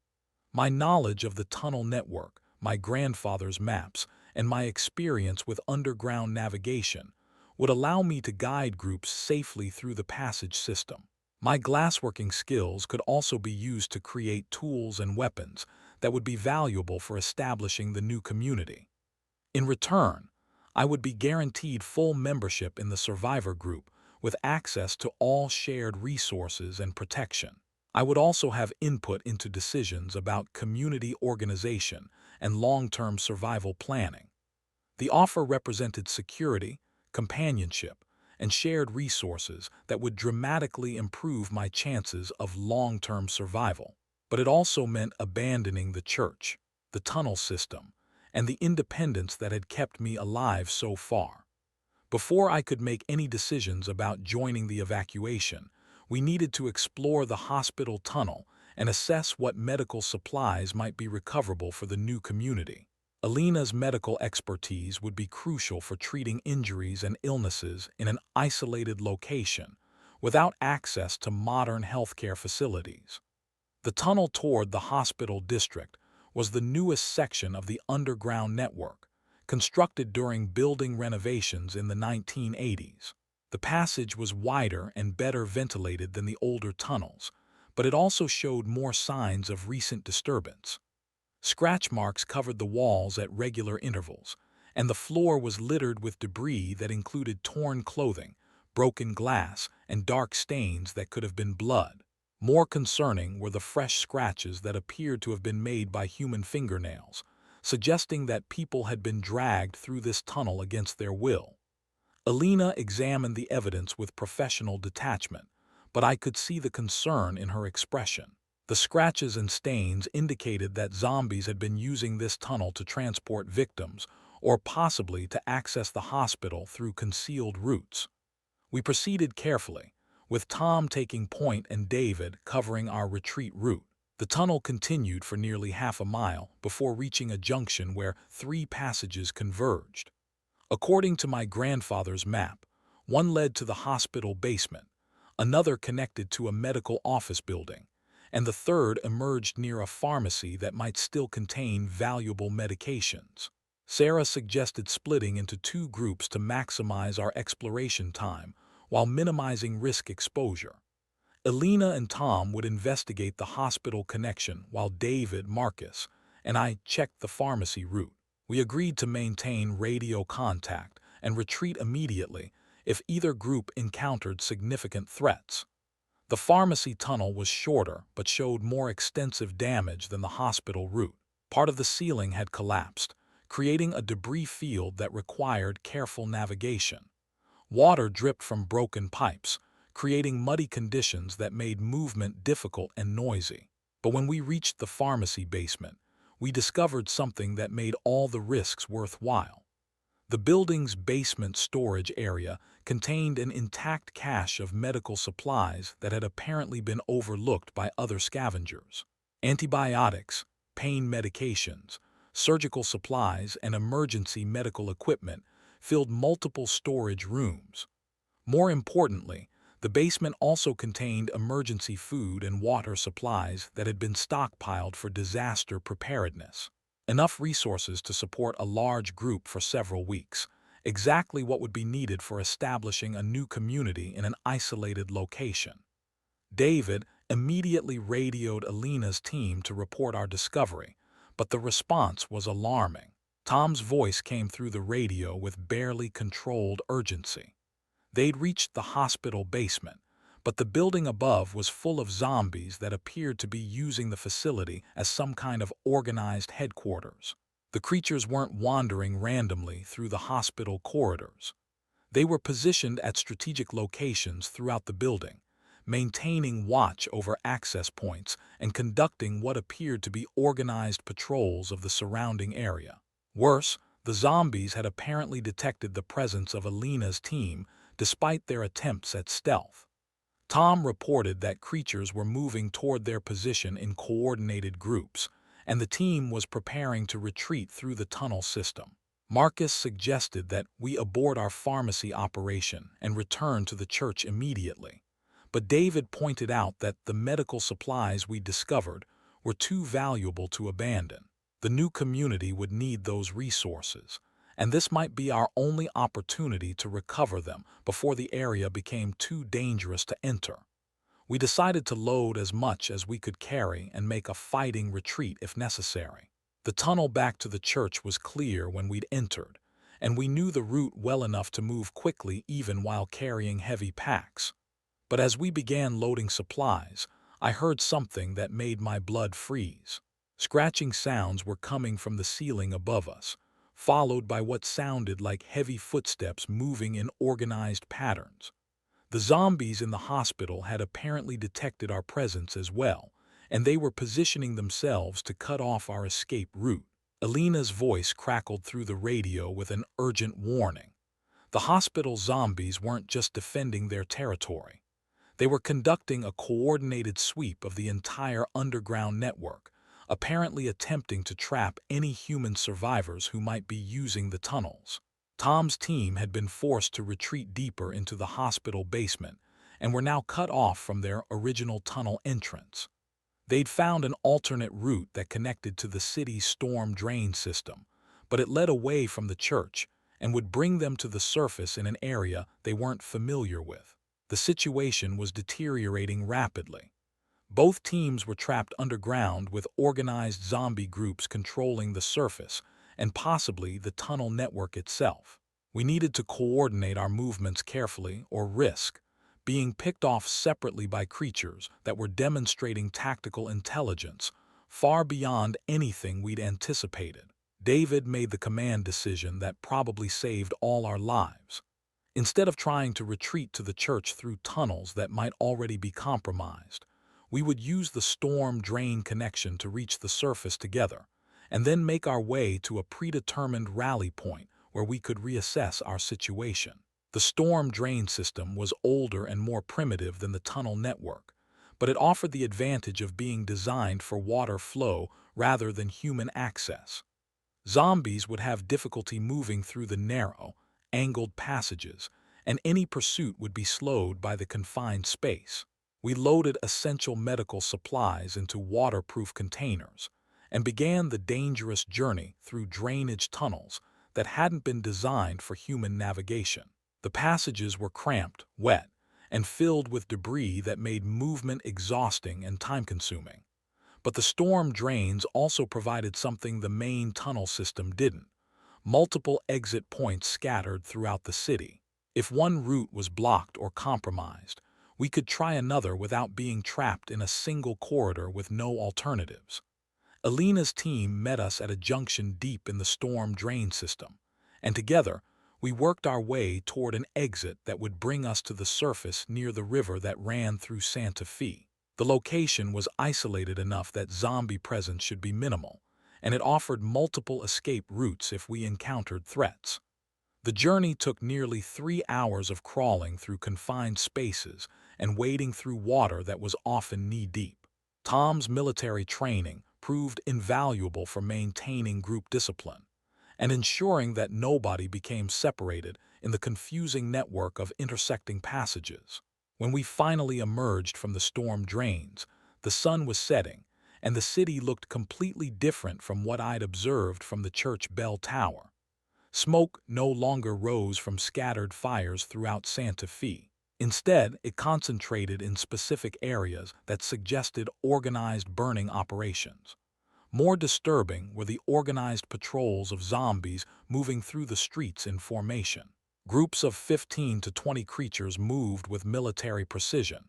My knowledge of the tunnel network, my grandfather's maps, and my experience with underground navigation would allow me to guide groups safely through the passage system. My glassworking skills could also be used to create tools and weapons that would be valuable for establishing the new community. In return, I would be guaranteed full membership in the survivor group with access to all shared resources and protection. I would also have input into decisions about community organization and long-term survival planning. The offer represented security, companionship, and shared resources that would dramatically improve my chances of long-term survival. But it also meant abandoning the church, the tunnel system, and the independence that had kept me alive so far. Before I could make any decisions about joining the evacuation, we needed to explore the hospital tunnel and assess what medical supplies might be recoverable for the new community. Alina's medical expertise would be crucial for treating injuries and illnesses in an isolated location without access to modern healthcare facilities. The tunnel toward the hospital district was the newest section of the underground network, constructed during building renovations in the 1980s. The passage was wider and better ventilated than the older tunnels, but it also showed more signs of recent disturbance. Scratch marks covered the walls at regular intervals, and the floor was littered with debris that included torn clothing, broken glass, and dark stains that could have been blood. More concerning were the fresh scratches that appeared to have been made by human fingernails, suggesting that people had been dragged through this tunnel against their will. Alina examined the evidence with professional detachment, but I could see the concern in her expression. The scratches and stains indicated that zombies had been using this tunnel to transport victims, or possibly to access the hospital through concealed routes. We proceeded carefully, with Tom taking point and David covering our retreat route. The tunnel continued for nearly half a mile before reaching a junction where 3 passages converged. According to my grandfather's map, one led to the hospital basement, another connected to a medical office building, and the third emerged near a pharmacy that might still contain valuable medications. Sarah suggested splitting into 2 groups to maximize our exploration time while minimizing risk exposure. Alina and Tom would investigate the hospital connection while David, Marcus, and I checked the pharmacy route. We agreed to maintain radio contact and retreat immediately if either group encountered significant threats. The pharmacy tunnel was shorter but showed more extensive damage than the hospital route. Part of the ceiling had collapsed, creating a debris field that required careful navigation. Water dripped from broken pipes, creating muddy conditions that made movement difficult and noisy. But when we reached the pharmacy basement, we discovered something that made all the risks worthwhile. The building's basement storage area contained an intact cache of medical supplies that had apparently been overlooked by other scavengers. Antibiotics, pain medications, surgical supplies, and emergency medical equipment filled multiple storage rooms. More importantly, the basement also contained emergency food and water supplies that had been stockpiled for disaster preparedness. Enough resources to support a large group for several weeks, exactly what would be needed for establishing a new community in an isolated location. David immediately radioed Alina's team to report our discovery, but the response was alarming. Tom's voice came through the radio with barely controlled urgency. They'd reached the hospital basement, but the building above was full of zombies that appeared to be using the facility as some kind of organized headquarters. The creatures weren't wandering randomly through the hospital corridors. They were positioned at strategic locations throughout the building, maintaining watch over access points and conducting what appeared to be organized patrols of the surrounding area. Worse, the zombies had apparently detected the presence of Alina's team despite their attempts at stealth. Tom reported that creatures were moving toward their position in coordinated groups, and the team was preparing to retreat through the tunnel system. Marcus suggested that we abort our pharmacy operation and return to the church immediately, but David pointed out that the medical supplies we discovered were too valuable to abandon. The new community would need those resources, and this might be our only opportunity to recover them before the area became too dangerous to enter. We decided to load as much as we could carry and make a fighting retreat if necessary. The tunnel back to the church was clear when we'd entered, and we knew the route well enough to move quickly even while carrying heavy packs. But as we began loading supplies, I heard something that made my blood freeze. Scratching sounds were coming from the ceiling above us, followed by what sounded like heavy footsteps moving in organized patterns. The zombies in the hospital had apparently detected our presence as well, and they were positioning themselves to cut off our escape route. Alina's voice crackled through the radio with an urgent warning. The hospital zombies weren't just defending their territory. They were conducting a coordinated sweep of the entire underground network, apparently attempting to trap any human survivors who might be using the tunnels. Tom's team had been forced to retreat deeper into the hospital basement and were now cut off from their original tunnel entrance. They'd found an alternate route that connected to the city's storm drain system, but it led away from the church and would bring them to the surface in an area they weren't familiar with. The situation was deteriorating rapidly. Both teams were trapped underground with organized zombie groups controlling the surface and possibly the tunnel network itself. We needed to coordinate our movements carefully or risk being picked off separately by creatures that were demonstrating tactical intelligence far beyond anything we'd anticipated. David made the command decision that probably saved all our lives. Instead of trying to retreat to the church through tunnels that might already be compromised, we would use the storm drain connection to reach the surface together, and then make our way to a predetermined rally point where we could reassess our situation. The storm drain system was older and more primitive than the tunnel network, but it offered the advantage of being designed for water flow rather than human access. Zombies would have difficulty moving through the narrow, angled passages, and any pursuit would be slowed by the confined space. We loaded essential medical supplies into waterproof containers and began the dangerous journey through drainage tunnels that hadn't been designed for human navigation. The passages were cramped, wet, and filled with debris that made movement exhausting and time-consuming. But the storm drains also provided something the main tunnel system didn't: multiple exit points scattered throughout the city. If one route was blocked or compromised, we could try another without being trapped in a single corridor with no alternatives. Alina's team met us at a junction deep in the storm drain system, and together, we worked our way toward an exit that would bring us to the surface near the river that ran through Santa Fe. The location was isolated enough that zombie presence should be minimal, and it offered multiple escape routes if we encountered threats. The journey took nearly 3 hours of crawling through confined spaces and wading through water that was often knee-deep. Tom's military training proved invaluable for maintaining group discipline and ensuring that nobody became separated in the confusing network of intersecting passages. When we finally emerged from the storm drains, the sun was setting, and the city looked completely different from what I'd observed from the church bell tower. Smoke no longer rose from scattered fires throughout Santa Fe. Instead, it concentrated in specific areas that suggested organized burning operations. More disturbing were the organized patrols of zombies moving through the streets in formation. Groups of 15 to 20 creatures moved with military precision,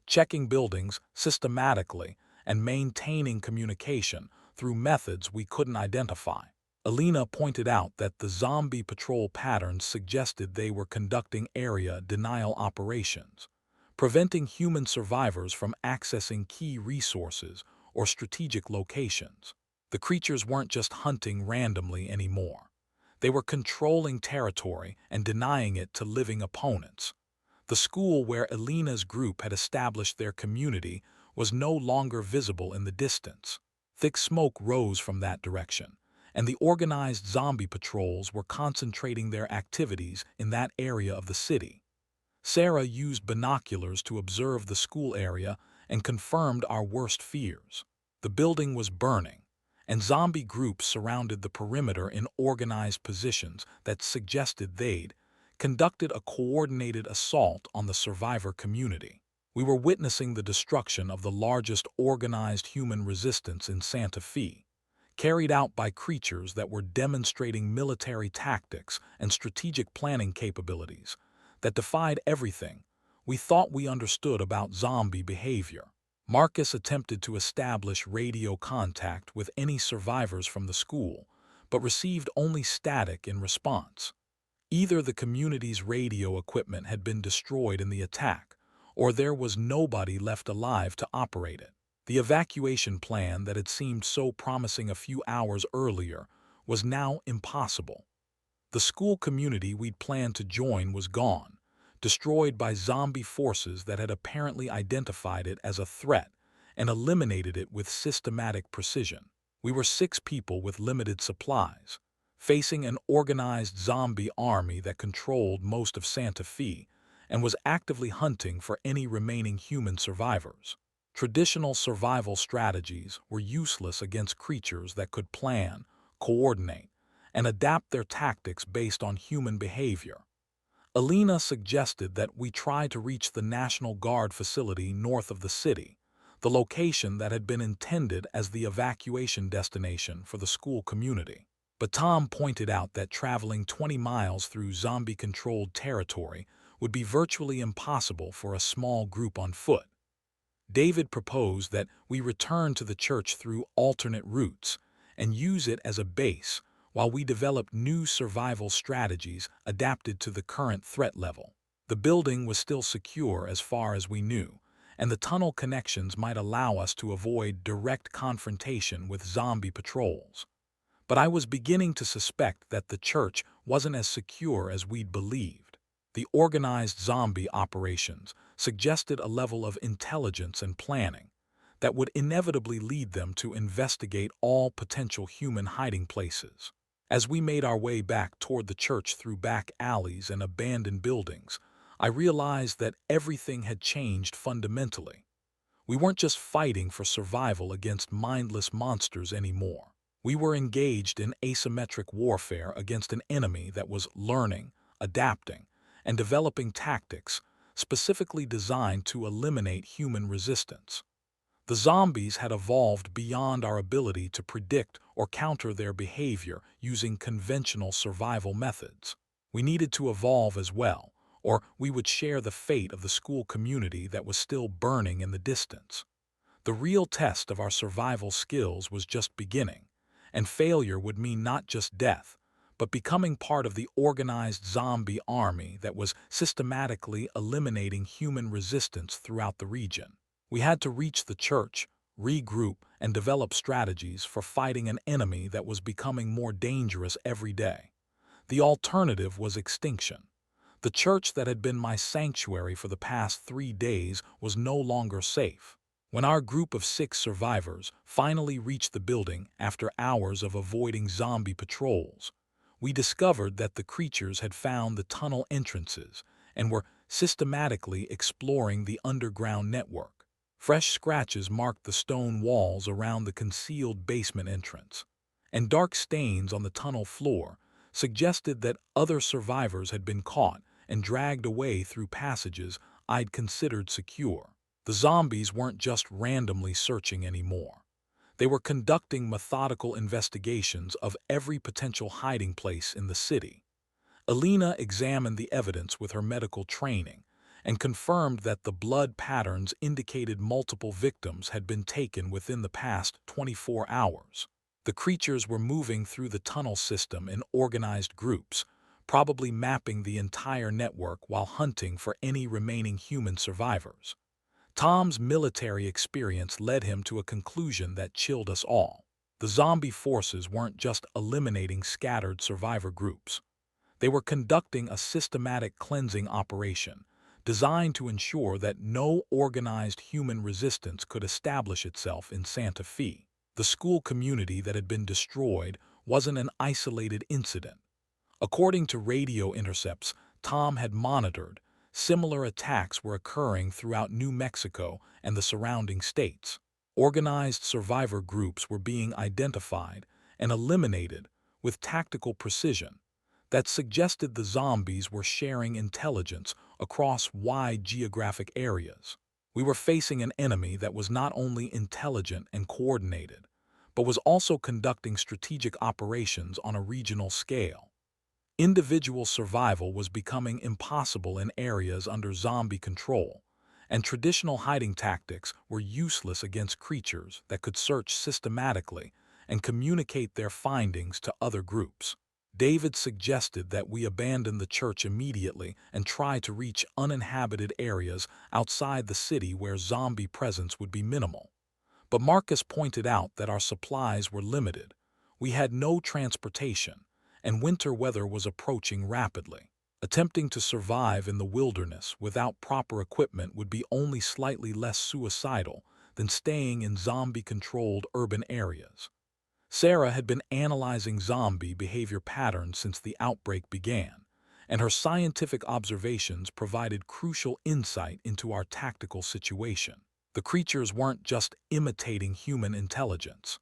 checking buildings systematically and maintaining communication through methods we couldn't identify. Alina pointed out that the zombie patrol patterns suggested they were conducting area denial operations, preventing human survivors from accessing key resources or strategic locations. The creatures weren't just hunting randomly anymore. They were controlling territory and denying it to living opponents. The school where Alina's group had established their community was no longer visible in the distance. Thick smoke rose from that direction, and the organized zombie patrols were concentrating their activities in that area of the city. Sarah used binoculars to observe the school area and confirmed our worst fears. The building was burning, and zombie groups surrounded the perimeter in organized positions that suggested they'd conducted a coordinated assault on the survivor community. We were witnessing the destruction of the largest organized human resistance in Santa Fe, carried out by creatures that were demonstrating military tactics and strategic planning capabilities that defied everything we thought we understood about zombie behavior. Marcus attempted to establish radio contact with any survivors from the school, but received only static in response. Either the community's radio equipment had been destroyed in the attack, or there was nobody left alive to operate it. The evacuation plan that had seemed so promising a few hours earlier was now impossible. The school community we'd planned to join was gone, destroyed by zombie forces that had apparently identified it as a threat and eliminated it with systematic precision. We were 6 people with limited supplies, facing an organized zombie army that controlled most of Santa Fe and was actively hunting for any remaining human survivors. Traditional survival strategies were useless against creatures that could plan, coordinate, and adapt their tactics based on human behavior. Alina suggested that we try to reach the National Guard facility north of the city, the location that had been intended as the evacuation destination for the school community. But Tom pointed out that traveling 20 miles through zombie-controlled territory would be virtually impossible for a small group on foot. David proposed that we return to the church through alternate routes and use it as a base while we developed new survival strategies adapted to the current threat level. The building was still secure as far as we knew, and the tunnel connections might allow us to avoid direct confrontation with zombie patrols. But I was beginning to suspect that the church wasn't as secure as we'd believed. The organized zombie operations suggested a level of intelligence and planning that would inevitably lead them to investigate all potential human hiding places. As we made our way back toward the church through back alleys and abandoned buildings, I realized that everything had changed fundamentally. We weren't just fighting for survival against mindless monsters anymore. We were engaged in asymmetric warfare against an enemy that was learning, adapting, and developing tactics specifically designed to eliminate human resistance. The zombies had evolved beyond our ability to predict or counter their behavior using conventional survival methods. We needed to evolve as well, or we would share the fate of the school community that was still burning in the distance. The real test of our survival skills was just beginning, and failure would mean not just death, but becoming part of the organized zombie army that was systematically eliminating human resistance throughout the region. We had to reach the church, regroup, and develop strategies for fighting an enemy that was becoming more dangerous every day. The alternative was extinction. The church that had been my sanctuary for the past 3 days was no longer safe. When our group of 6 survivors finally reached the building after hours of avoiding zombie patrols, we discovered that the creatures had found the tunnel entrances and were systematically exploring the underground network. Fresh scratches marked the stone walls around the concealed basement entrance, and dark stains on the tunnel floor suggested that other survivors had been caught and dragged away through passages I'd considered secure. The zombies weren't just randomly searching anymore. They were conducting methodical investigations of every potential hiding place in the city. Alina examined the evidence with her medical training and confirmed that the blood patterns indicated multiple victims had been taken within the past 24 hours. The creatures were moving through the tunnel system in organized groups, probably mapping the entire network while hunting for any remaining human survivors. Tom's military experience led him to a conclusion that chilled us all. The zombie forces weren't just eliminating scattered survivor groups. They were conducting a systematic cleansing operation designed to ensure that no organized human resistance could establish itself in Santa Fe. The school community that had been destroyed wasn't an isolated incident. According to radio intercepts Tom had monitored, similar attacks were occurring throughout New Mexico and the surrounding states. Organized survivor groups were being identified and eliminated with tactical precision that suggested the zombies were sharing intelligence across wide geographic areas. We were facing an enemy that was not only intelligent and coordinated, but was also conducting strategic operations on a regional scale. Individual survival was becoming impossible in areas under zombie control, and traditional hiding tactics were useless against creatures that could search systematically and communicate their findings to other groups. David suggested that we abandon the church immediately and try to reach uninhabited areas outside the city where zombie presence would be minimal. But Marcus pointed out that our supplies were limited. We had no transportation, and winter weather was approaching rapidly. Attempting to survive in the wilderness without proper equipment would be only slightly less suicidal than staying in zombie-controlled urban areas. Sarah had been analyzing zombie behavior patterns since the outbreak began, and her scientific observations provided crucial insight into our tactical situation. The creatures weren't just imitating human intelligence.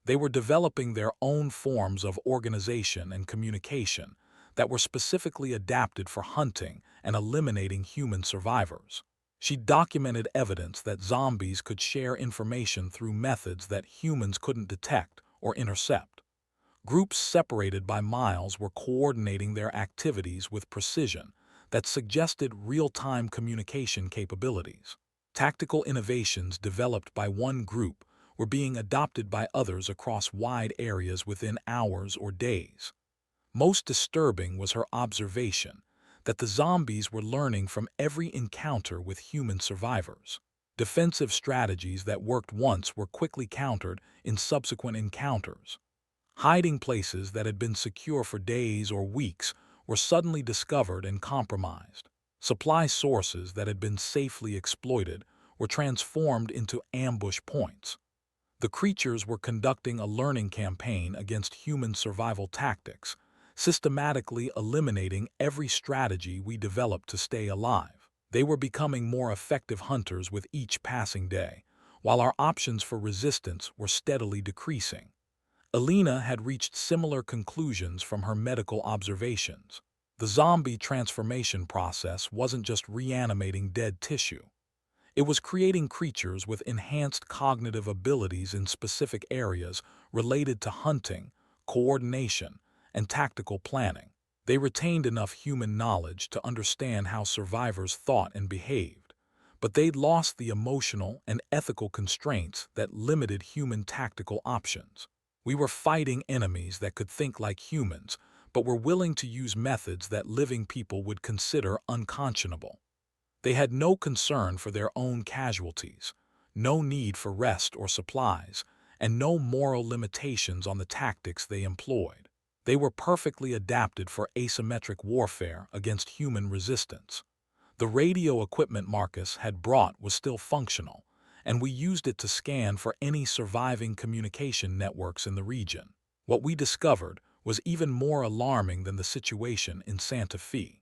They were developing their own forms of organization and communication that were specifically adapted for hunting and eliminating human survivors. She documented evidence that zombies could share information through methods that humans couldn't detect or intercept. Groups separated by miles were coordinating their activities with precision that suggested real-time communication capabilities. Tactical innovations developed by one group were being adopted by others across wide areas within hours or days. Most disturbing was her observation that the zombies were learning from every encounter with human survivors. Defensive strategies that worked once were quickly countered in subsequent encounters. Hiding places that had been secure for days or weeks were suddenly discovered and compromised. Supply sources that had been safely exploited were transformed into ambush points. The creatures were conducting a learning campaign against human survival tactics, systematically eliminating every strategy we developed to stay alive. They were becoming more effective hunters with each passing day, while our options for resistance were steadily decreasing. Alina had reached similar conclusions from her medical observations. The zombie transformation process wasn't just reanimating dead tissue. It was creating creatures with enhanced cognitive abilities in specific areas related to hunting, coordination, and tactical planning. They retained enough human knowledge to understand how survivors thought and behaved, but they'd lost the emotional and ethical constraints that limited human tactical options. We were fighting enemies that could think like humans, but were willing to use methods that living people would consider unconscionable. They had no concern for their own casualties, no need for rest or supplies, and no moral limitations on the tactics they employed. They were perfectly adapted for asymmetric warfare against human resistance. The radio equipment Marcus had brought was still functional, and we used it to scan for any surviving communication networks in the region. What we discovered was even more alarming than the situation in Santa Fe.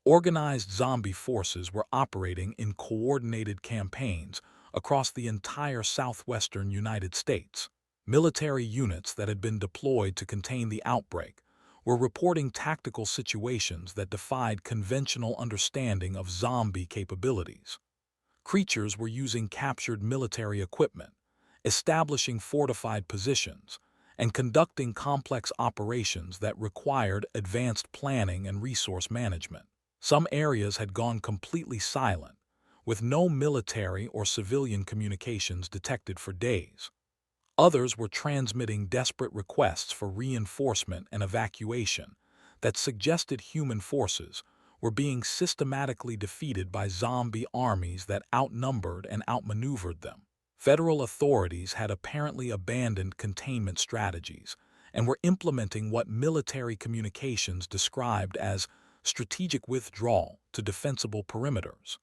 Organized zombie forces were operating in coordinated campaigns across the entire southwestern United States. Military units that had been deployed to contain the outbreak were reporting tactical situations that defied conventional understanding of zombie capabilities. Creatures were using captured military equipment, establishing fortified positions, and conducting complex operations that required advanced planning and resource management. Some areas had gone completely silent, with no military or civilian communications detected for days. Others were transmitting desperate requests for reinforcement and evacuation that suggested human forces were being systematically defeated by zombie armies that outnumbered and outmaneuvered them. Federal authorities had apparently abandoned containment strategies and were implementing what military communications described as strategic withdrawal to defensible perimeters.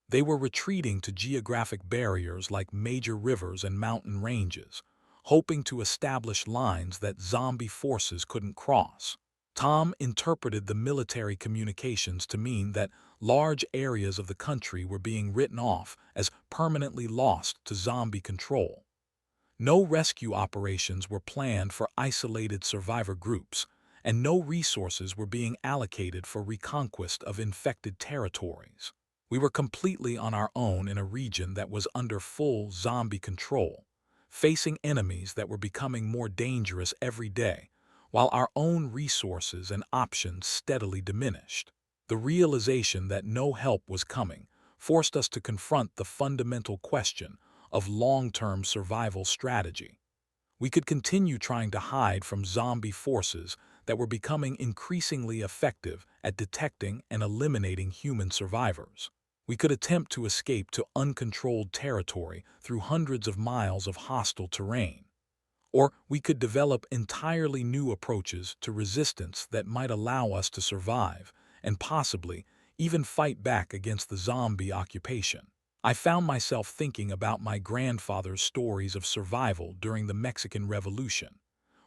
They were retreating to geographic barriers like major rivers and mountain ranges, hoping to establish lines that zombie forces couldn't cross. Tom interpreted the military communications to mean that large areas of the country were being written off as permanently lost to zombie control. No rescue operations were planned for isolated survivor groups, and no resources were being allocated for reconquest of infected territories. We were completely on our own in a region that was under full zombie control, facing enemies that were becoming more dangerous every day, while our own resources and options steadily diminished. The realization that no help was coming forced us to confront the fundamental question of long-term survival strategy. We could continue trying to hide from zombie forces that were becoming increasingly effective at detecting and eliminating human survivors. We could attempt to escape to uncontrolled territory through hundreds of miles of hostile terrain. Or we could develop entirely new approaches to resistance that might allow us to survive and possibly even fight back against the zombie occupation. I found myself thinking about my grandfather's stories of survival during the Mexican Revolution,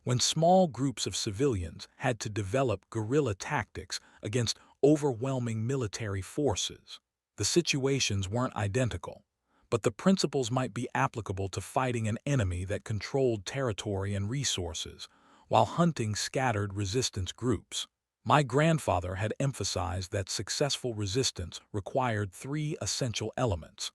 when small groups of civilians had to develop guerrilla tactics against overwhelming military forces. The situations weren't identical, but the principles might be applicable to fighting an enemy that controlled territory and resources, while hunting scattered resistance groups. My grandfather had emphasized that successful resistance required three essential elements: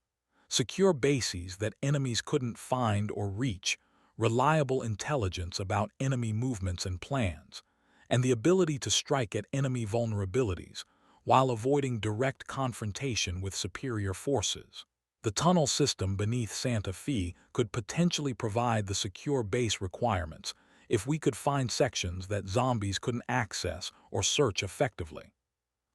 secure bases that enemies couldn't find or reach, reliable intelligence about enemy movements and plans, and the ability to strike at enemy vulnerabilities while avoiding direct confrontation with superior forces. The tunnel system beneath Santa Fe could potentially provide the secure base requirements if we could find sections that zombies couldn't access or search effectively.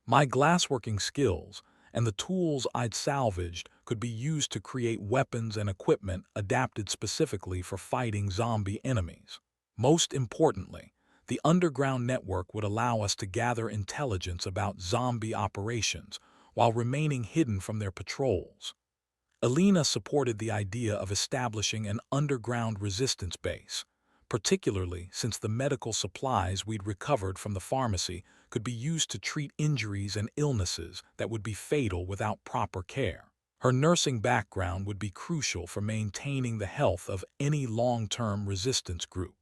My glassworking skills and the tools I'd salvaged could be used to create weapons and equipment adapted specifically for fighting zombie enemies. Most importantly, the underground network would allow us to gather intelligence about zombie operations while remaining hidden from their patrols. Alina supported the idea of establishing an underground resistance base, particularly since the medical supplies we'd recovered from the pharmacy could be used to treat injuries and illnesses that would be fatal without proper care. Her nursing background would be crucial for maintaining the health of any long-term resistance group.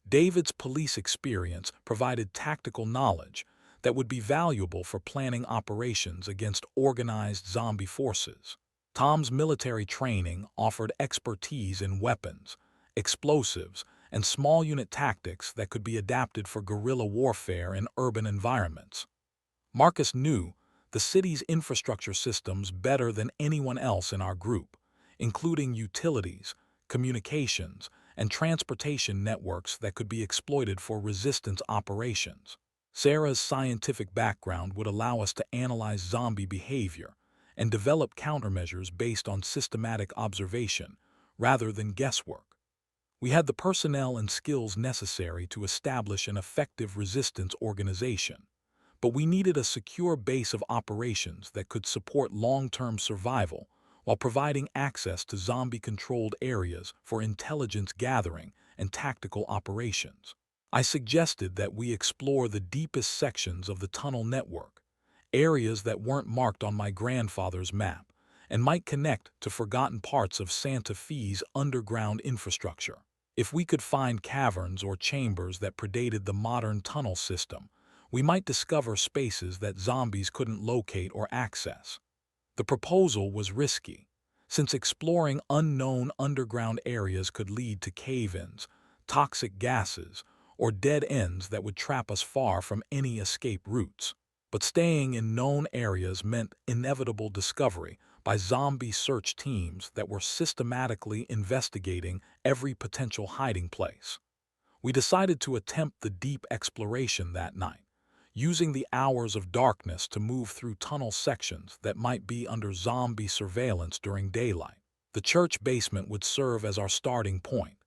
David's police experience provided tactical knowledge that would be valuable for planning operations against organized zombie forces. Tom's military training offered expertise in weapons, explosives, and small unit tactics that could be adapted for guerrilla warfare in urban environments. Marcus knew the city's infrastructure systems better than anyone else in our group, including utilities, communications, and transportation networks that could be exploited for resistance operations. Sarah's scientific background would allow us to analyze zombie behavior and develop countermeasures based on systematic observation rather than guesswork. We had the personnel and skills necessary to establish an effective resistance organization, but we needed a secure base of operations that could support long-term survival while providing access to zombie-controlled areas for intelligence gathering and tactical operations. I suggested that we explore the deepest sections of the tunnel network, areas that weren't marked on my grandfather's map, and might connect to forgotten parts of Santa Fe's underground infrastructure. If we could find caverns or chambers that predated the modern tunnel system, we might discover spaces that zombies couldn't locate or access. The proposal was risky, since exploring unknown underground areas could lead to cave-ins, toxic gases, or dead ends that would trap us far from any escape routes. But staying in known areas meant inevitable discovery by zombie search teams that were systematically investigating every potential hiding place. We decided to attempt the deep exploration that night, using the hours of darkness to move through tunnel sections that might be under zombie surveillance during daylight. The church basement would serve as our starting point,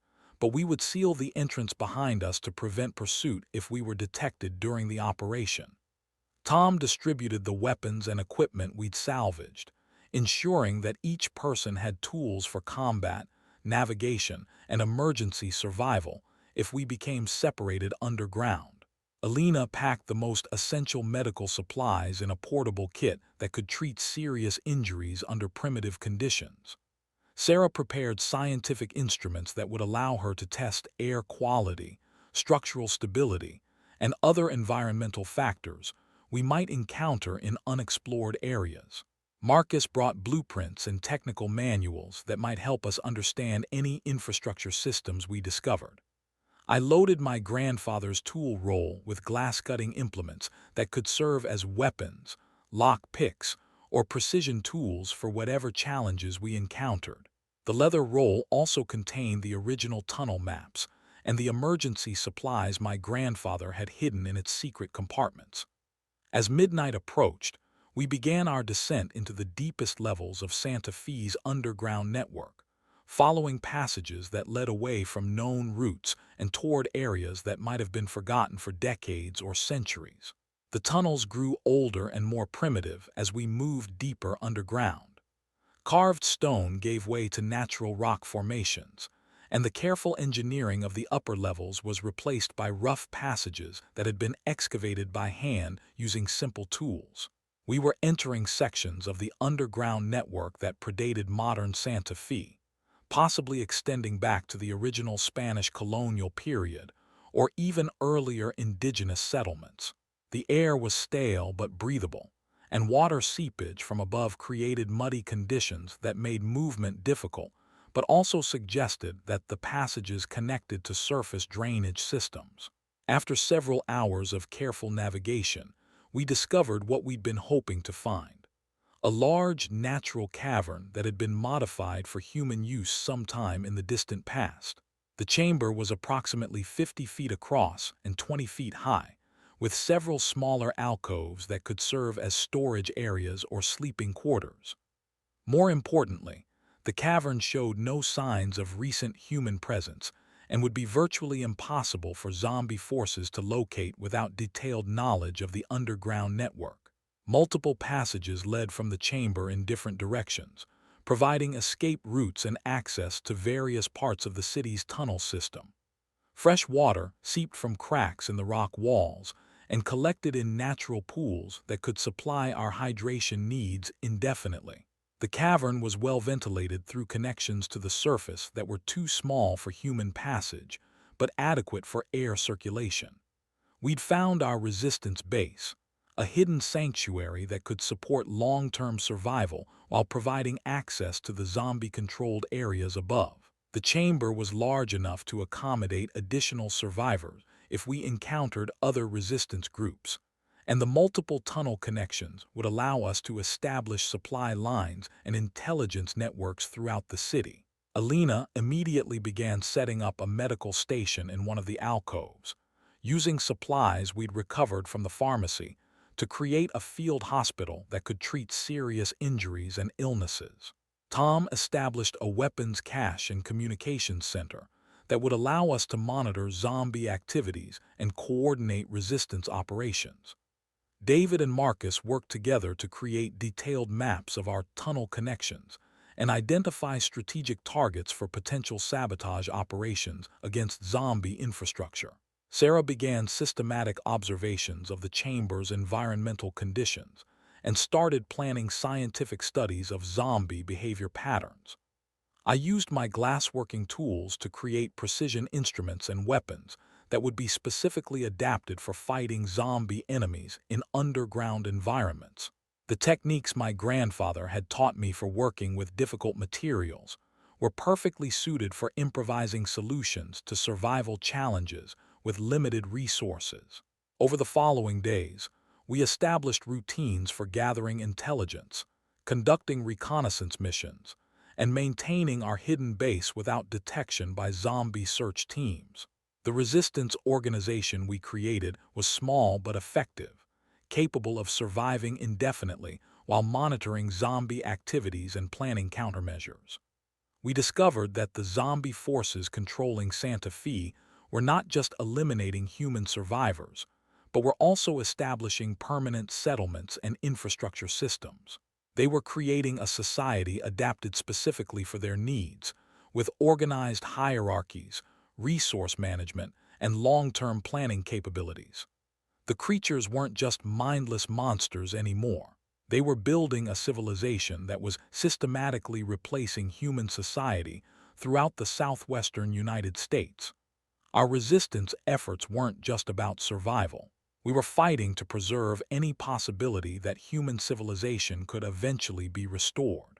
but we would seal the entrance behind us to prevent pursuit if we were detected during the operation. Tom distributed the weapons and equipment we'd salvaged, ensuring that each person had tools for combat, navigation, and emergency survival if we became separated underground. Alina packed the most essential medical supplies in a portable kit that could treat serious injuries under primitive conditions. Sarah prepared scientific instruments that would allow her to test air quality, structural stability, and other environmental factors we might encounter in unexplored areas. Marcus brought blueprints and technical manuals that might help us understand any infrastructure systems we discovered. I loaded my grandfather's tool roll with glass-cutting implements that could serve as weapons, lock picks, or precision tools for whatever challenges we encountered. The leather roll also contained the original tunnel maps and the emergency supplies my grandfather had hidden in its secret compartments. As midnight approached, we began our descent into the deepest levels of Santa Fe's underground network, following passages that led away from known routes and toward areas that might have been forgotten for decades or centuries. The tunnels grew older and more primitive as we moved deeper underground. Carved stone gave way to natural rock formations, and the careful engineering of the upper levels was replaced by rough passages that had been excavated by hand using simple tools. We were entering sections of the underground network that predated modern Santa Fe, possibly extending back to the original Spanish colonial period or even earlier indigenous settlements. The air was stale but breathable, and water seepage from above created muddy conditions that made movement difficult, but also suggested that the passages connected to surface drainage systems. After several hours of careful navigation, we discovered what we'd been hoping to find: a large natural cavern that had been modified for human use sometime in the distant past. The chamber was approximately 50 feet across and 20 feet high, with several smaller alcoves that could serve as storage areas or sleeping quarters. More importantly, the cavern showed no signs of recent human presence and would be virtually impossible for zombie forces to locate without detailed knowledge of the underground network. Multiple passages led from the chamber in different directions, providing escape routes and access to various parts of the city's tunnel system. Fresh water seeped from cracks in the rock walls and collected in natural pools that could supply our hydration needs indefinitely. The cavern was well ventilated through connections to the surface that were too small for human passage, but adequate for air circulation. We'd found our resistance base, a hidden sanctuary that could support long-term survival while providing access to the zombie-controlled areas above. The chamber was large enough to accommodate additional survivors if we encountered other resistance groups, and the multiple tunnel connections would allow us to establish supply lines and intelligence networks throughout the city. Alina immediately began setting up a medical station in one of the alcoves, using supplies we'd recovered from the pharmacy to create a field hospital that could treat serious injuries and illnesses. Tom established a weapons cache and communications center that would allow us to monitor zombie activities and coordinate resistance operations. David and Marcus worked together to create detailed maps of our tunnel connections and identify strategic targets for potential sabotage operations against zombie infrastructure. Sarah began systematic observations of the chamber's environmental conditions and started planning scientific studies of zombie behavior patterns. I used my glassworking tools to create precision instruments and weapons that would be specifically adapted for fighting zombie enemies in underground environments. The techniques my grandfather had taught me for working with difficult materials were perfectly suited for improvising solutions to survival challenges with limited resources. Over the following days, we established routines for gathering intelligence, conducting reconnaissance missions, and maintaining our hidden base without detection by zombie search teams. The resistance organization we created was small but effective, capable of surviving indefinitely while monitoring zombie activities and planning countermeasures. We discovered that the zombie forces controlling Santa Fe were not just eliminating human survivors, but were also establishing permanent settlements and infrastructure systems. They were creating a society adapted specifically for their needs, with organized hierarchies, resource management, and long-term planning capabilities. The creatures weren't just mindless monsters anymore. They were building a civilization that was systematically replacing human society throughout the southwestern United States. Our resistance efforts weren't just about survival. We were fighting to preserve any possibility that human civilization could eventually be restored.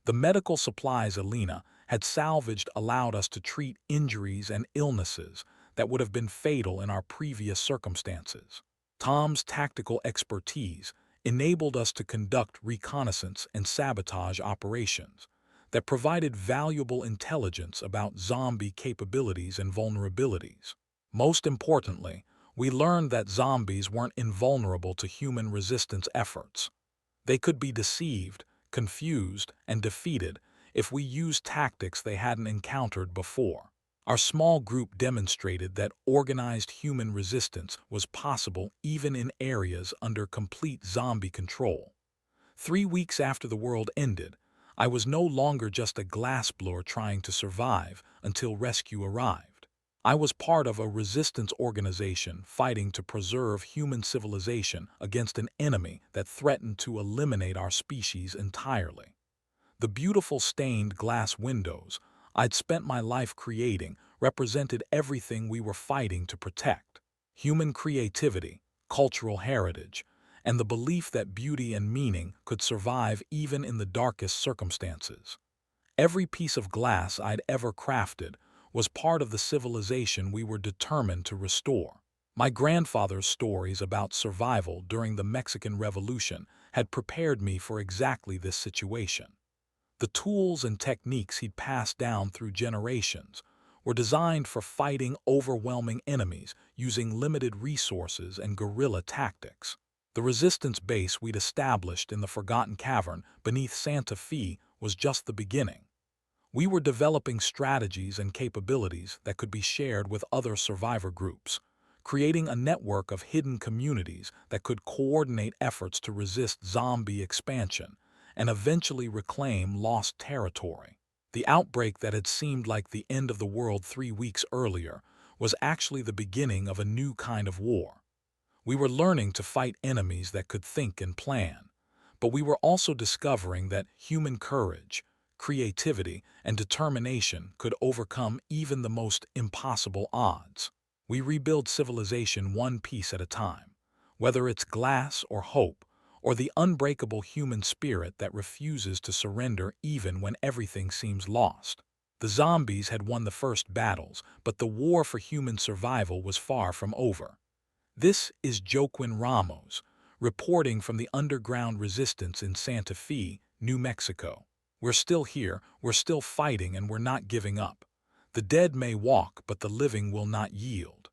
The medical supplies Alina had salvaged allowed us to treat injuries and illnesses that would have been fatal in our previous circumstances. Tom's tactical expertise enabled us to conduct reconnaissance and sabotage operations that provided valuable intelligence about zombie capabilities and vulnerabilities. Most importantly, we learned that zombies weren't invulnerable to human resistance efforts. They could be deceived, confused, and defeated if we used tactics they hadn't encountered before. Our small group demonstrated that organized human resistance was possible even in areas under complete zombie control. 3 weeks after the world ended, I was no longer just a glassblower trying to survive until rescue arrived. I was part of a resistance organization fighting to preserve human civilization against an enemy that threatened to eliminate our species entirely. The beautiful stained glass windows I'd spent my life creating represented everything we were fighting to protect: human creativity, cultural heritage, and the belief that beauty and meaning could survive even in the darkest circumstances. Every piece of glass I'd ever crafted was part of the civilization we were determined to restore. My grandfather's stories about survival during the Mexican Revolution had prepared me for exactly this situation. The tools and techniques he'd passed down through generations were designed for fighting overwhelming enemies using limited resources and guerrilla tactics. The resistance base we'd established in the Forgotten Cavern beneath Santa Fe was just the beginning. We were developing strategies and capabilities that could be shared with other survivor groups, creating a network of hidden communities that could coordinate efforts to resist zombie expansion and eventually reclaim lost territory. The outbreak that had seemed like the end of the world 3 weeks earlier was actually the beginning of a new kind of war. We were learning to fight enemies that could think and plan, but we were also discovering that human courage, creativity, and determination could overcome even the most impossible odds. We rebuild civilization one piece at a time, whether it's glass or hope, or the unbreakable human spirit that refuses to surrender even when everything seems lost. The zombies had won the first battles, but the war for human survival was far from over. This is Joaquin Ramos, reporting from the underground resistance in Santa Fe, New Mexico. We're still here, we're still fighting, and we're not giving up. The dead may walk, but the living will not yield.